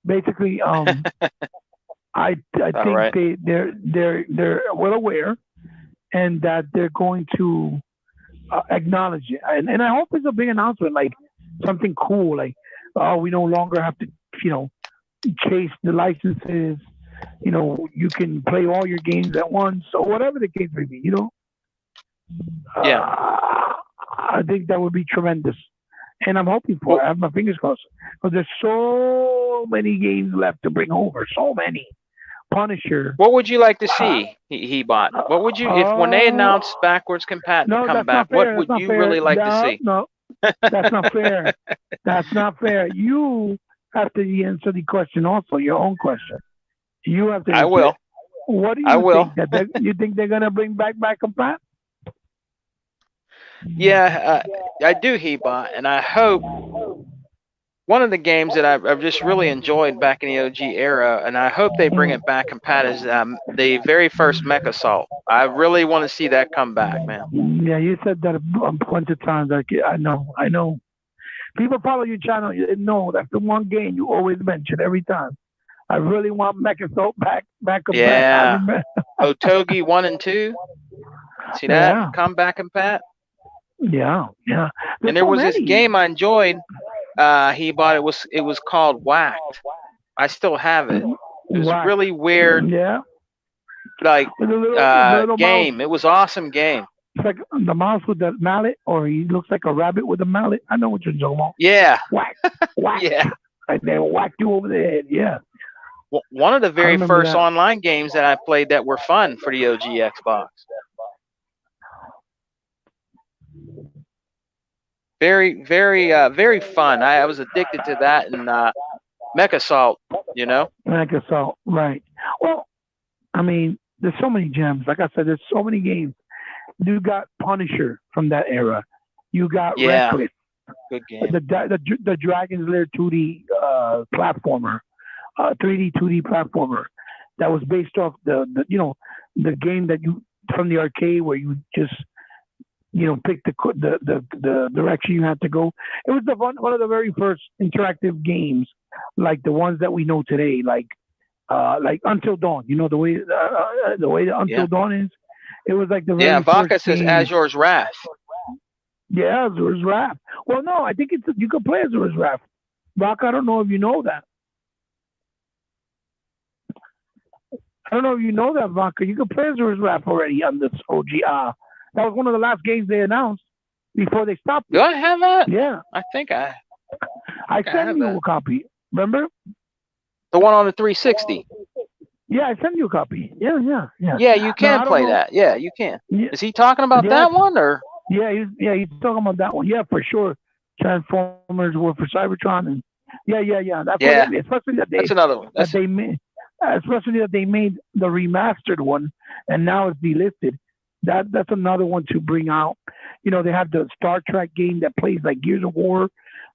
Basically, I All think right. they're well aware, and that they're going to acknowledge it. And I hope it's a big announcement, like something cool, like oh, we no longer have to, you know, chase the licenses. You can play all your games at once, or whatever the case may be. Yeah. I think that would be tremendous, and I'm hoping for it. Well, I have my fingers crossed because there's so many games left to bring over. So many. Punisher. what would you like to Uh, see? He bought. What would you if when they uh, announced backwards compat to no, come that's back? not What fair. That's would not you fair. really like to No, see? no, that's not fair. That's not fair. You after you answer the question, also your own question. You have to I answer it. will. What do I you will. think that you think they're gonna bring back and Pat? Yeah, I do, Hebot, and I hope one of the games that I've just really enjoyed back in the OG era, and I hope they bring it back and Pat is the very first Mech Assault. I really want to see that come back, man. Yeah, you said that a bunch of times. Like, I know, I know. People follow your channel. You know that's the one game you always mention every time. I really want Mecha Assault back and Pat. I Yeah, remember. Otogi 1 and 2. See that Yeah, come back and Pat. yeah, yeah. There's And there so was this many. game I enjoyed. He bought it was called Whacked. I still have it. It was a Whack. really weird Yeah, like with the little mouse. game. It was awesome game. It's like the mouse with the mallet, or he looks like a rabbit with a mallet. I know what you're talking about. Yeah, Whack, whack, yeah. and then whack you over the head. Yeah, One of the I very remember first that. online games that I played that were fun for the OG Xbox. Very, very, very fun. I was addicted to that and Mech Assault. You know. Like assault, right? Well, I mean, there's so many gems. Like I said, there's so many games. You got Punisher from that era. You got Yeah, Reckless, good game. the Dragon's Lair 2D platformer, 3D 2D platformer that was based off the game that you from the arcade where you just pick the direction you had to go. It was one of the very first interactive games like the ones that we know today, like Until Dawn. You know the way that Until Yeah, Dawn is. It was like the yeah. very first Vaca says game. Azure's Wrath. Yeah, Azur's Wrath. Well, no, I think you could play Azur's Wrath. Rock, I don't know if you know that. I don't know if you know that, Vodka. You can play Azur's Wrath already on this OGR. That was one of the last games they announced before they stopped Do it. I have that? Yeah, I think I I think I sent have you that. a copy. Remember? The one on the 360. Yeah, I sent you a copy. Yeah, yeah, yeah. Yeah, you Now can I don't play know. that. Yeah, you can. Yeah, Is he talking about yeah, that one or? he's talking about that one. Yeah, for sure. Transformers were for Cybertron, and yeah. That's what Yeah, they, especially that's another one. that That's they made, especially that they made the remastered one, and now it's delisted. That's another one to bring out. They have the Star Trek game that plays like Gears of War.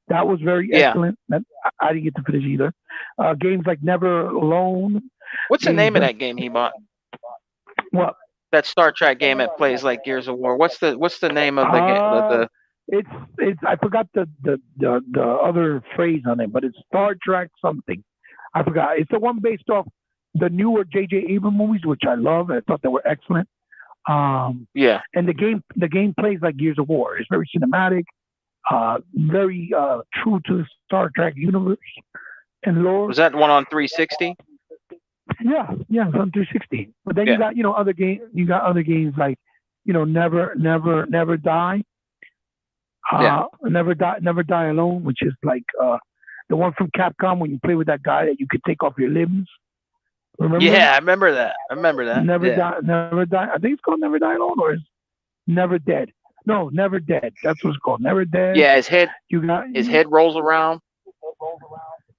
That was very yeah. excellent. I didn't get to finish either. Games like Never Alone. What's the Games name of like that game he bought? what? That Star Trek game that plays like Gears of War. What's the name of the game? Uh, The it's I forgot the other phrase on it, but it's Star Trek something. I forgot. It's the one based off the newer J.J. Abrams movies, which I love. I thought they were excellent. Yeah. And the game plays like Gears of War. It's very cinematic, very true to the Star Trek universe and lore. Was that one on 360? Yeah, it's on 360. But then you Yeah. got other game. You got other games like Never Die. Yeah. Never Die Alone, which is like the one from Capcom when you play with that guy that you could take off your limbs. Remember? Yeah, I remember that. I remember that. Yeah. Never Die. I think it's called Never Die Alone, or is Never Dead. No, Never Dead. That's what it's called. Never Dead. Yeah, his head You got his head rolls around.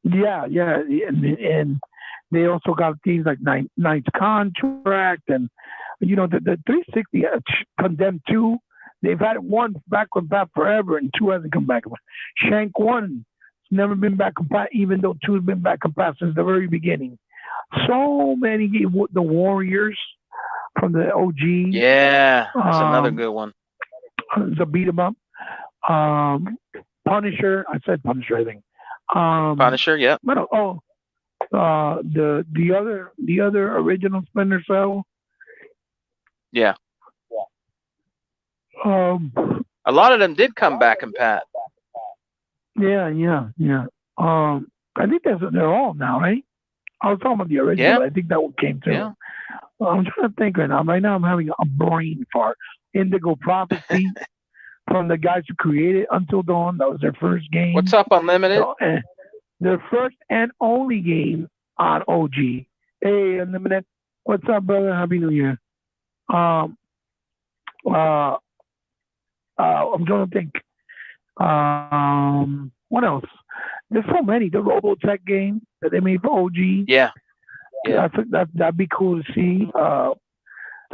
yeah, and they also got things like Ninth Contract, and the 360 Condemned 2. They've had one back on back forever, and 2 hasn't come back. Shank 1 has never been back on back, even though 2 has been back on back since the very beginning. So many games. The Warriors from the OG, Yeah, that's another um, good one. the beat 'em up, um, Punisher. I said Punisher, I think. Um, Punisher, yep. what else? Oh, the other original Splinter Cell. Yeah. Um, A lot of them did come back and Pat. yeah. I think they're all now, right? I was talking about the original, Yeah, but I think that one came too. yeah. I'm trying to think right now. Right now, I'm having a brain fart. Indigo Prophecy from the guys who created Until Dawn. That was their first What's game. up, Unlimited? So, their first and only game on OG. Hey, Unlimited. What's up, brother? Happy New Year. Um, uh, I'm trying to think. What else? There's so many. The Robotech game that they made for OG. Yeah, yeah. That'd be cool to see.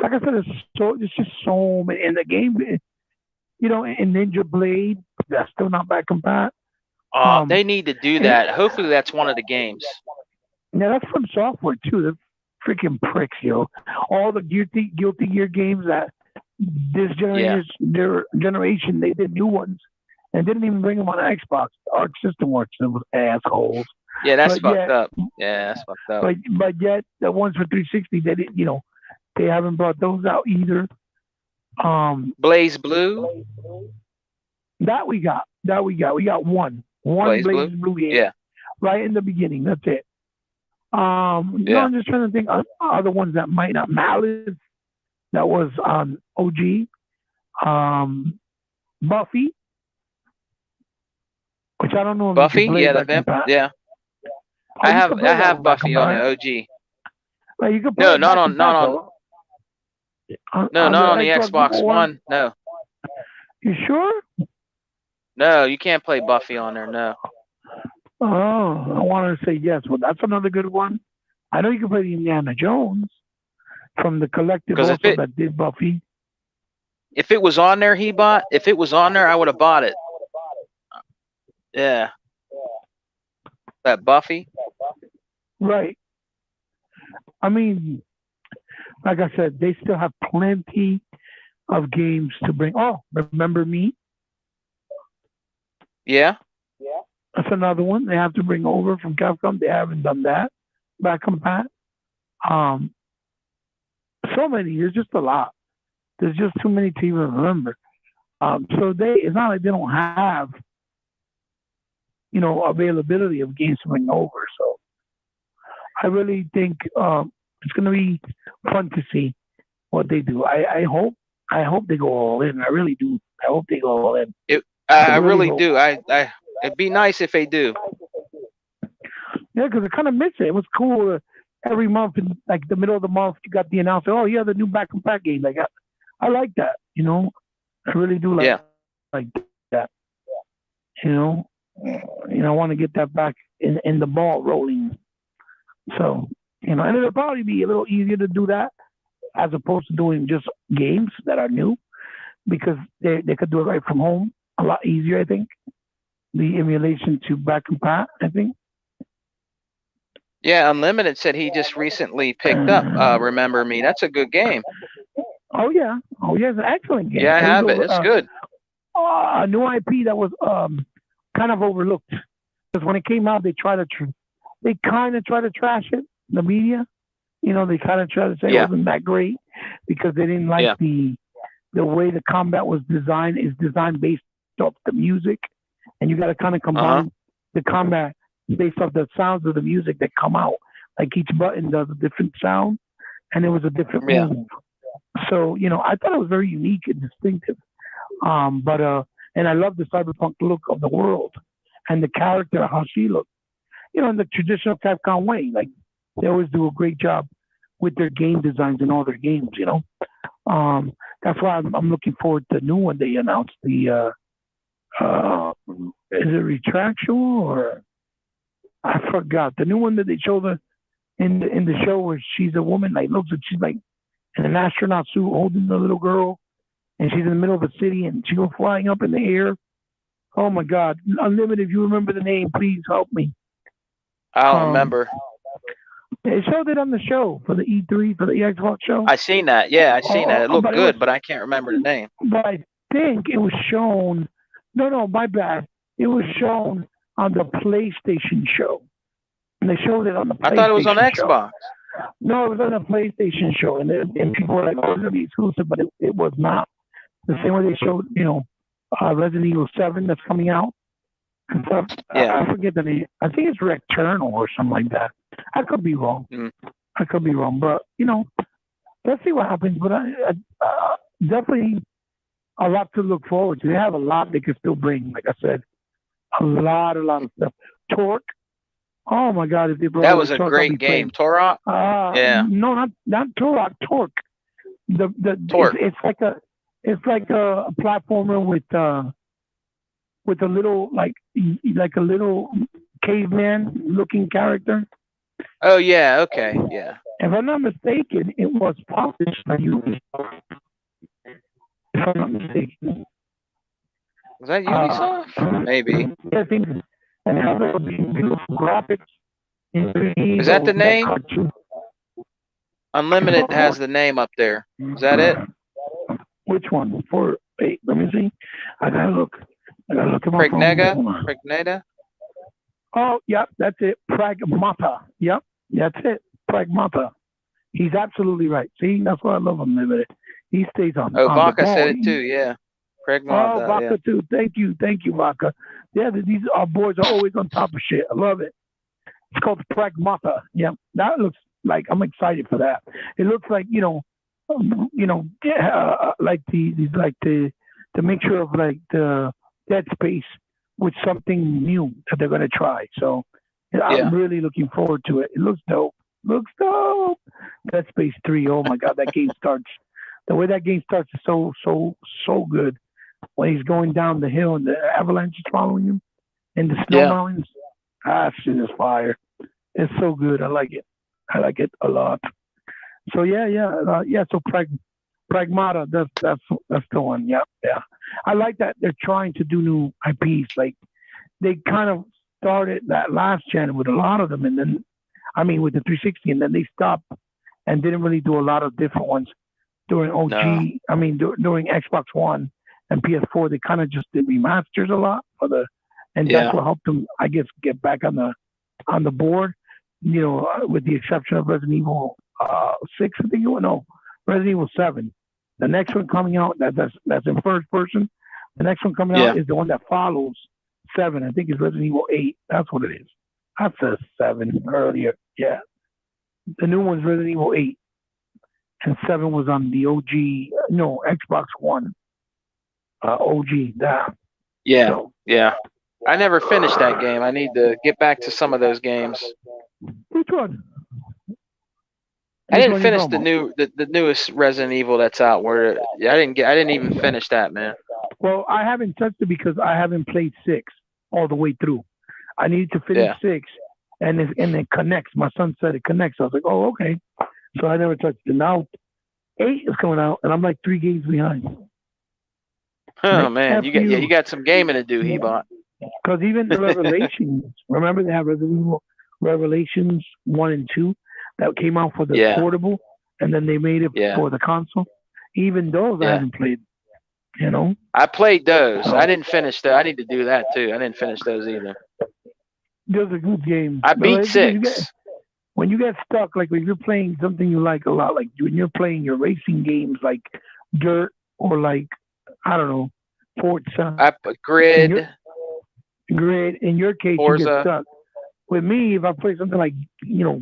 Like I said, there's just so many in the game. In Ninja Blade, that's still not back compat. They need to do And that. Hopefully, that's one of the games. yeah, that's from software too. The freaking pricks, yo. All the Guilty Gear games that this Yeah, generation they did new ones and didn't even bring them on Xbox. Arc System Works, it was assholes. yeah. That's But fucked yet, up. Yeah, that's fucked up. but yet the ones for 360, they haven't brought those out either. Blaze Blue, We got one Blaze Blaze Blue. Blue game Yeah, right in the beginning. That's it. yeah. I'm just trying to think of other ones that might not. Malice, that was on OG. Buffy, which I don't know if you can Buffy. play Yeah, the back in vamp. time. Yeah, Oh, you can I play that have one back in Buffy on the time. OG. Like you can play No, it back in not time on. though. No, On the not on the Xbox Xbox One. One. No, You sure? no, you can't play Buffy on there. No, Oh, I want to say yes. Well, that's another good one. I know you can play the Indiana Jones from the collective because also that did Buffy. if it was on there, if it was on there, I would have bought it. Yeah, that Buffy. Right. I mean, like I said, they still have plenty of games to bring. Oh, Remember Me? Yeah, That's another one they have to bring over from Capcom. They haven't done that back compat. Um, so many. There's just a lot. There's just too many to even remember. So it's not like they don't have, availability of games to bring over. So I really think it's going to be fun to see what they do. I hope they go all in. I really do. I hope they go all in. I I really really hope. do. It'd be nice if they do. Yeah, because I kind of miss it. It was cool. Every month, in like the middle of the month, you got the announcement. Oh, yeah, the new back and pack game. Like I like that. I really do Yeah, like that. You know, I want to get that back in the ball rolling. So and it'll probably be a little easier to do that as opposed to doing just games that are new because they could do it right from home a lot easier. I think the emulation to back and pat. I think. yeah. Unlimited said he just recently picked up. Uh, Remember Me. That's a good game. oh yeah, it's an excellent game. Yeah, I It was have it. It's good. a new IP that was kind of overlooked because when it came out, they kind of tried to trash it. The media, they kind of tried to say it Yeah, wasn't that great because they didn't like yeah. the way the combat was designed. Is designed based off the music, and you got to kind of Uh huh. combine the combat based off the sounds of the music that come out. Like each button does a different sound, and it was a different Yeah. move. So I thought it was very unique and distinctive. But and I love the cyberpunk look of the world and the character how she looked. In the traditional Capcom way. Like they always do a great job with their game designs in all their games. That's why I'm looking forward to the new one they announced. The is it retractual or I forgot the new one that they showed in the show where she's a woman like looks like she's like in an astronaut suit holding the little girl and she's in the middle of a city and she goes flying up in the air. Oh my God, Unlimited! If you remember the name, please help me. I don't Um, remember. they showed it on the show for the E3 for the Xbox show. I seen that. Yeah, I seen that. It looked But it was, good, but I can't remember the name. but I think it was shown. No, my bad. It was shown on the PlayStation show, and they showed it on the I thought it was on PlayStation show. Xbox. No, it was on the PlayStation show, and people were like, "Oh, it's gonna be exclusive," but it was not. The same way they showed, Resident Evil 7 that's coming out and stuff. Yeah. I forget the name. I think it's Returnal or something like that. I could be wrong. Mm. But let's see what happens. But definitely a lot to look forward to. They have a lot they can still bring. Like I said, a lot of stuff. Torque. Oh my God! If they brought That was over a Torque, I'll be great game. playing. Torok? Yeah. No, not Turok. Torque. Torque. It's like a platformer with a little like a little caveman-looking character. Oh yeah, okay, yeah. If I'm not mistaken, it was published by Ubisoft. If I'm not mistaken. Was that Uh, Ubisoft? Maybe. I think, and it has like beautiful graphics in 3D, Is that the that name? cartoon. Unlimited has the name up there. Is that it? Which one? Wait, let me see. I gotta look. I gotta look at my phone. Pregnega? Hold on. Pregneta? Oh, yep, that's it. Pragmata. Yep, that's it. Pragmata. He's absolutely right. See, that's why I love him. He stays Oh, on the Vaca said ball. it too, yeah. Oh, Pregmata, yeah. Vaca too. Thank you, Vaca. Yeah, these our boys are always on top of shit. I love it. It's called Pragmata. Yeah, that looks like I'm excited for that. It looks like like the mixture of like the Dead Space with something new that they're gonna try. So I'm Yeah. really looking forward to it. It looks dope. Looks dope. Dead Space 3. Oh my god, that game starts. The way that game starts is so good. When he's going down the hill and the avalanche is following him in the snow Yeah. mountains. Ah, shit is fire. It's so good. I like it. I like it a lot. So yeah. So Pragmata, that's the one. Yeah. I like that they're trying to do new IPs. Like they kind of started that last gen with a lot of them, and then with the 360, and then they stopped and didn't really do a lot of different ones during No. OG. During Xbox One and PS4, they kind of just did remasters a lot and that's Yeah. what helped them, I guess, get back on the board. With the exception of Resident Evil 6, I think it was. No, Resident Evil 7. The next one coming out, that's in first person. The next one coming Yeah. out is the one that follows 7. I think it's Resident Evil 8. That's what it is. I said 7 earlier. Yeah. The new one's Resident Evil 8. And 7 was on the OG, no, Xbox One. OG, that. Yeah. So, Yeah. I never finished that game. I need to get back to some of those games. which one? I Which didn't one you finish talking the newest Resident Evil that's out. Where I didn't even finish that, man. Well, I haven't touched it because I haven't played 6 all the way through. I need to finish Yeah. 6, and it connects. My son said it connects. I was like, oh, okay. So I never touched it. Now 8 is coming out, and I'm like 3 games behind. Oh man, you got some gaming to do, Hebot. Because even Revelations, remember they have Resident Evil Revelations 1 and 2 that came out for the Yeah. portable, and then they made it Yeah. for the console. Even those I Yeah. haven't played. You know, I played those. I didn't finish that. I need to do that too. I didn't finish those either. those are good games. I But beat it's because 6. when you get stuck, like when you're playing something you like a lot, like when you're playing your racing games like Dirt or like, I don't know, Forza, Grid, Grid, in your case, you get Forza. stuck. With me, if I play something like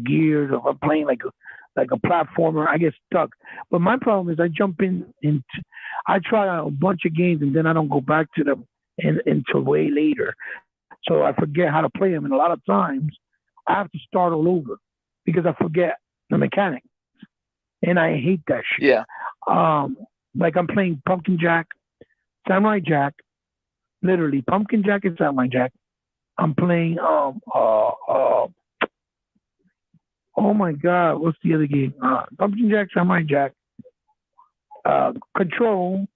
Gears, or if I'm playing like a platformer, I get stuck. But my problem is I jump into I try out a bunch of games and then I don't go back to them until way later. So I forget how to play them, and a lot of times I have to start all over because I forget the mechanics, and I hate that shit. Yeah. Like I'm playing Pumpkin Jack, Samurai Jack, literally Pumpkin Jack and Samurai Jack. I'm playing oh my god, what's the other game? Pumpkin Jack, Samurai Jack, Control.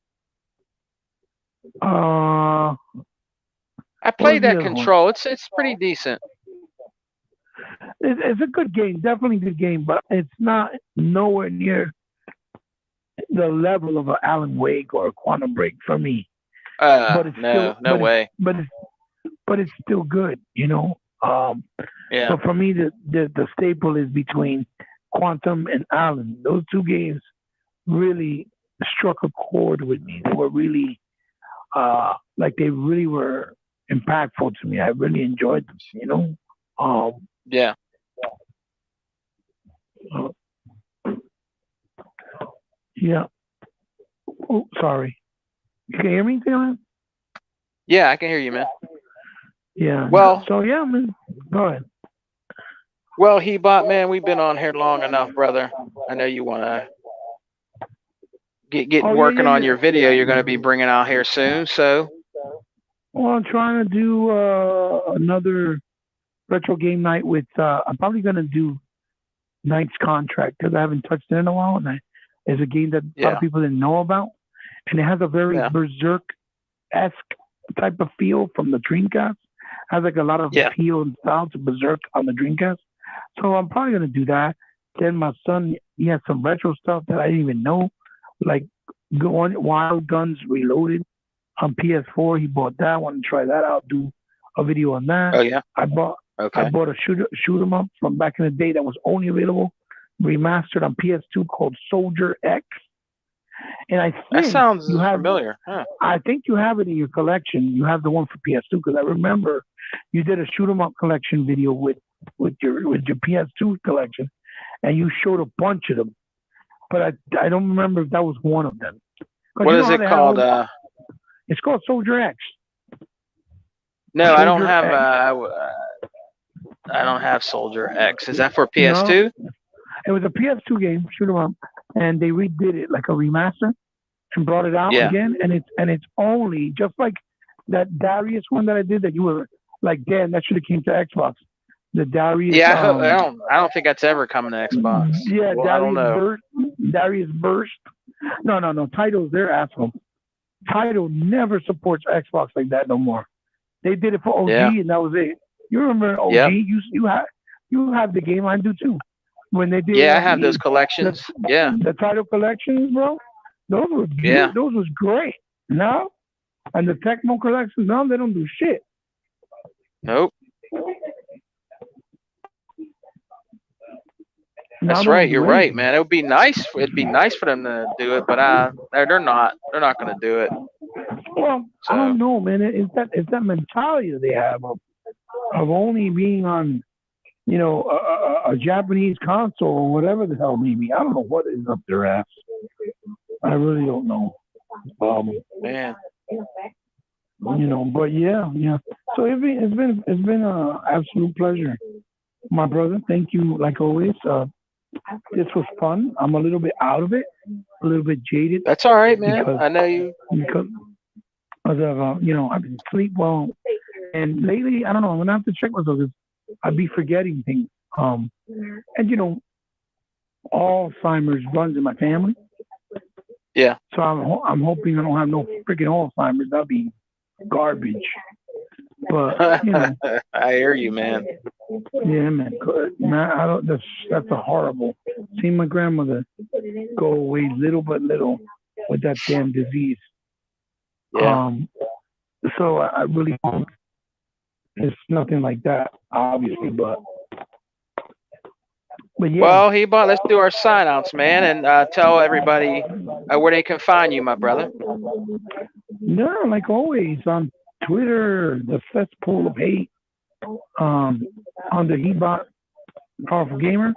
I What was played the that other one? Control. It's pretty decent. It's a good game, definitely a good game, but it's not nowhere near the level of an Alan Wake or a Quantum Break for me. But it's still, no way. but it's still good, Yeah. But for me, the staple is between Quantum and Alan. Those two games really struck a chord with me. They were really, they really were impactful to me. I really enjoyed them, Yeah. Yeah. Oh, sorry. You can hear me, Taylor? Yeah, I can hear you, man. Yeah. Well, so yeah, man. Go ahead. Well, Hebot, man, we've been on here long enough, brother. I know you want to get working on your video you're going to be bringing out here soon. So, well, I'm trying to do another retro game night with. I'm probably gonna do Knight's Contract because I haven't touched it in a while, and it's a game that a lot of Yeah. people didn't know about, and it has a very Yeah. Berserk esque type of feel from the Dreamcast. Has like a lot of Yeah. feel and style to Berserk on the Dreamcast. So I'm probably gonna do that. Then my son, he has some retro stuff that I didn't even know, like going Wild Guns Reloaded on PS4. He bought that. I want to try that out. Do a video on that. Oh yeah. I bought I Okay. bought a shoot 'em up from back in the day that was only available remastered on PS2 called Soldier X. And That sounds familiar. Huh. I think you have it in your collection. You have the one for PS2 because I remember you did a shoot 'em up collection video with your PS2 collection, and you showed a bunch of them. But I don't remember if that was one of them. Because What you know is how it they have called? it's called Soldier X. No, I don't Soldier have. X. I don't have Soldier X. Is that for No, PS2? it was a PS2 game, shoot 'em up, and they redid it like a remaster and brought it out Yeah. again, and it's only just like that Darius one that I did that you were like, damn, that should have came to Xbox. The Darius, Yeah. I don't think that's ever coming to Xbox. yeah, Well, I don't know. Darius Burst. No, Title's their asshole. Title never supports Xbox like that no more. They did it for OG, Yeah. and that was it. You remember OG? Yep. You have the game. I do too. When they did Yeah, I have those the collections. Yeah. the title collections, bro, those were Yeah. those was great. Now, and the Tecmo collections, now they don't do shit. Nope. Now That's they right. don't You're do right, anything. man. It would be nice. It'd be nice for them to do it, but they're not. They're not going to do it. Well, I So don't know, man. It's that mentality that they have of only being on, a Japanese console or whatever the hell maybe. I don't know what is up their ass. I really don't know. man, But yeah. So it's been a absolute pleasure, my brother. Thank you, like always. This was fun. I'm a little bit out of it, a little bit jaded that's all right, man. because I know you. because of I didn't sleep well, and lately I don't know. I'm gonna have to check myself because I'd be forgetting things. And Alzheimer's runs in my family, Yeah. so I'm hoping I don't have no freaking Alzheimer's. That'd be garbage. But I hear you, man. yeah, man. Man, I don't. That's a horrible. Seeing my grandmother go away little by little with that damn disease. Yeah. So I really hope it's nothing like that, obviously, but yeah. Well, Hebot, let's do our sign outs, man, and tell everybody where they can find you, my brother. Yeah, like always on Twitter, the cesspool of hate. On the Hebot Powerful Gamer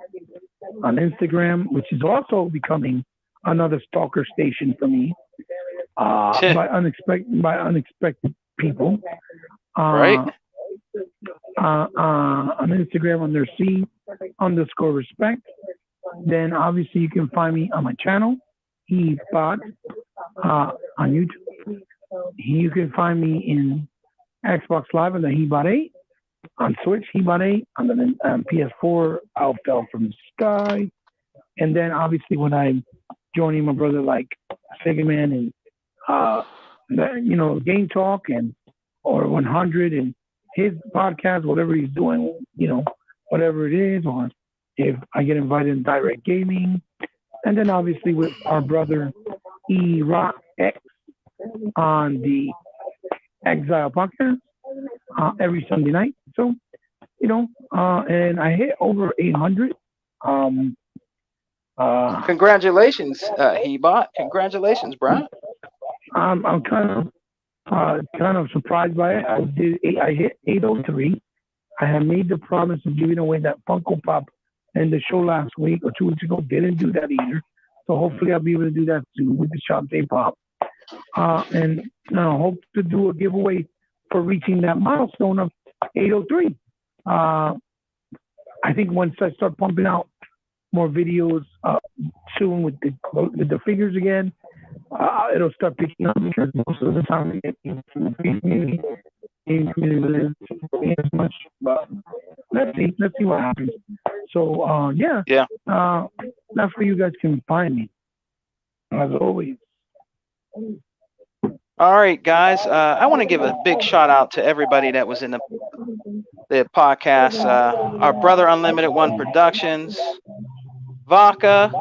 on Instagram, which is also becoming another stalker station for me. By unexpected people. Right. On Instagram under C_respect. Then obviously you can find me on my channel, Hebot, on YouTube. You can find me in Xbox Live on the Hebot 8. On Switch, Hebot 8. On the PS4, I Fell from the Sky. And then obviously when I'm joining my brother like Sega Man and Game Talk or 100 and his podcast, whatever he's doing, whatever it is, or if I get invited in Direct Gaming, and then obviously with our brother E-Rock X on the Exile podcast every Sunday night. So, and I hit over 800. Congratulations, Hebot. Congratulations, bro. I'm kind of surprised by it. I hit 803. I had made the promise of giving away that Funko Pop in the show last week or 2 weeks ago. Didn't do that either. So hopefully I'll be able to do that soon with the Shantae Pop. And I hope to do a giveaway for reaching that milestone of 803. I think once I start pumping out more videos soon with the figures again, it'll start picking up because most of the time we get from the community, as much. But Let's see what happens. So yeah, Yeah. that's where you guys can find me as always. All right, guys. I want to give a big shout out to everybody that was in the podcast. Our brother Unlimited One Productions, Vaca,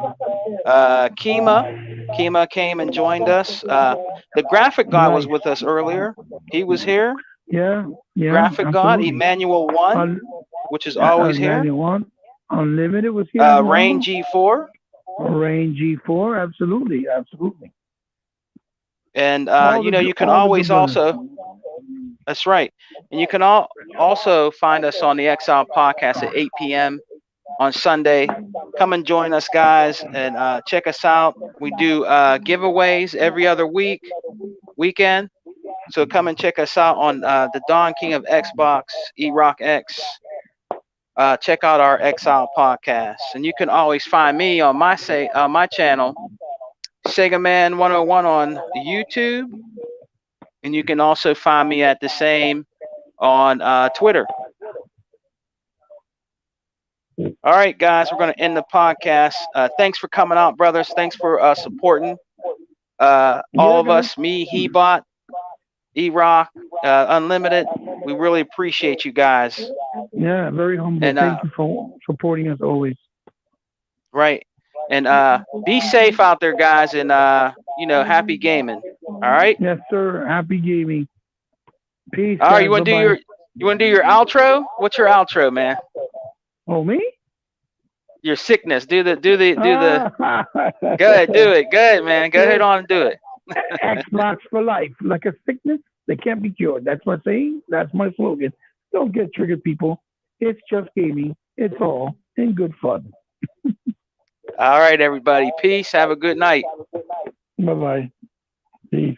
Kima. Kima came and joined us. The graphic guy was Nice. with us earlier. He was here. Yeah, yeah, Graphic God, absolutely. Emmanuel One, Un- which is always here. Manual One, Unlimited was here as Rain well. G4, Rain G4, absolutely, absolutely. and you can All the good always brothers. also. That's right, and you can also find us on the Exile Podcast at 8 p.m. on Sunday. Come and join us, guys, and check us out. We do giveaways every other weekend. So come and check us out on the Don King of Xbox, E-Rock X. Check out our Exile podcast, and you can always find me on my channel, Sega Man 101 on YouTube, and you can also find me at the same on Twitter. All right, guys, we're going to end the podcast. Thanks for coming out, brothers. Thanks for supporting all Yeah, of guys. us, me, Hebot, E-Rock, Unlimited. We really appreciate you guys. Yeah, very humble. And Thank you for supporting us always. right. And be safe out there, guys, and happy gaming. All right. Yes, sir. Happy gaming. Peace, All right. guys. Bye bye. You want to do your outro? What's your outro, man? Oh, me? Your sickness. Do the. Ah, Go ahead. Do it. Go ahead, man. Go ahead on and do it. Xbox for life. Like a sickness, they can't be cured. That's my saying. That's my slogan. Don't get triggered, people. It's just gaming. It's all in good fun. All right, everybody. Peace. Have a good night. Bye bye. Peace.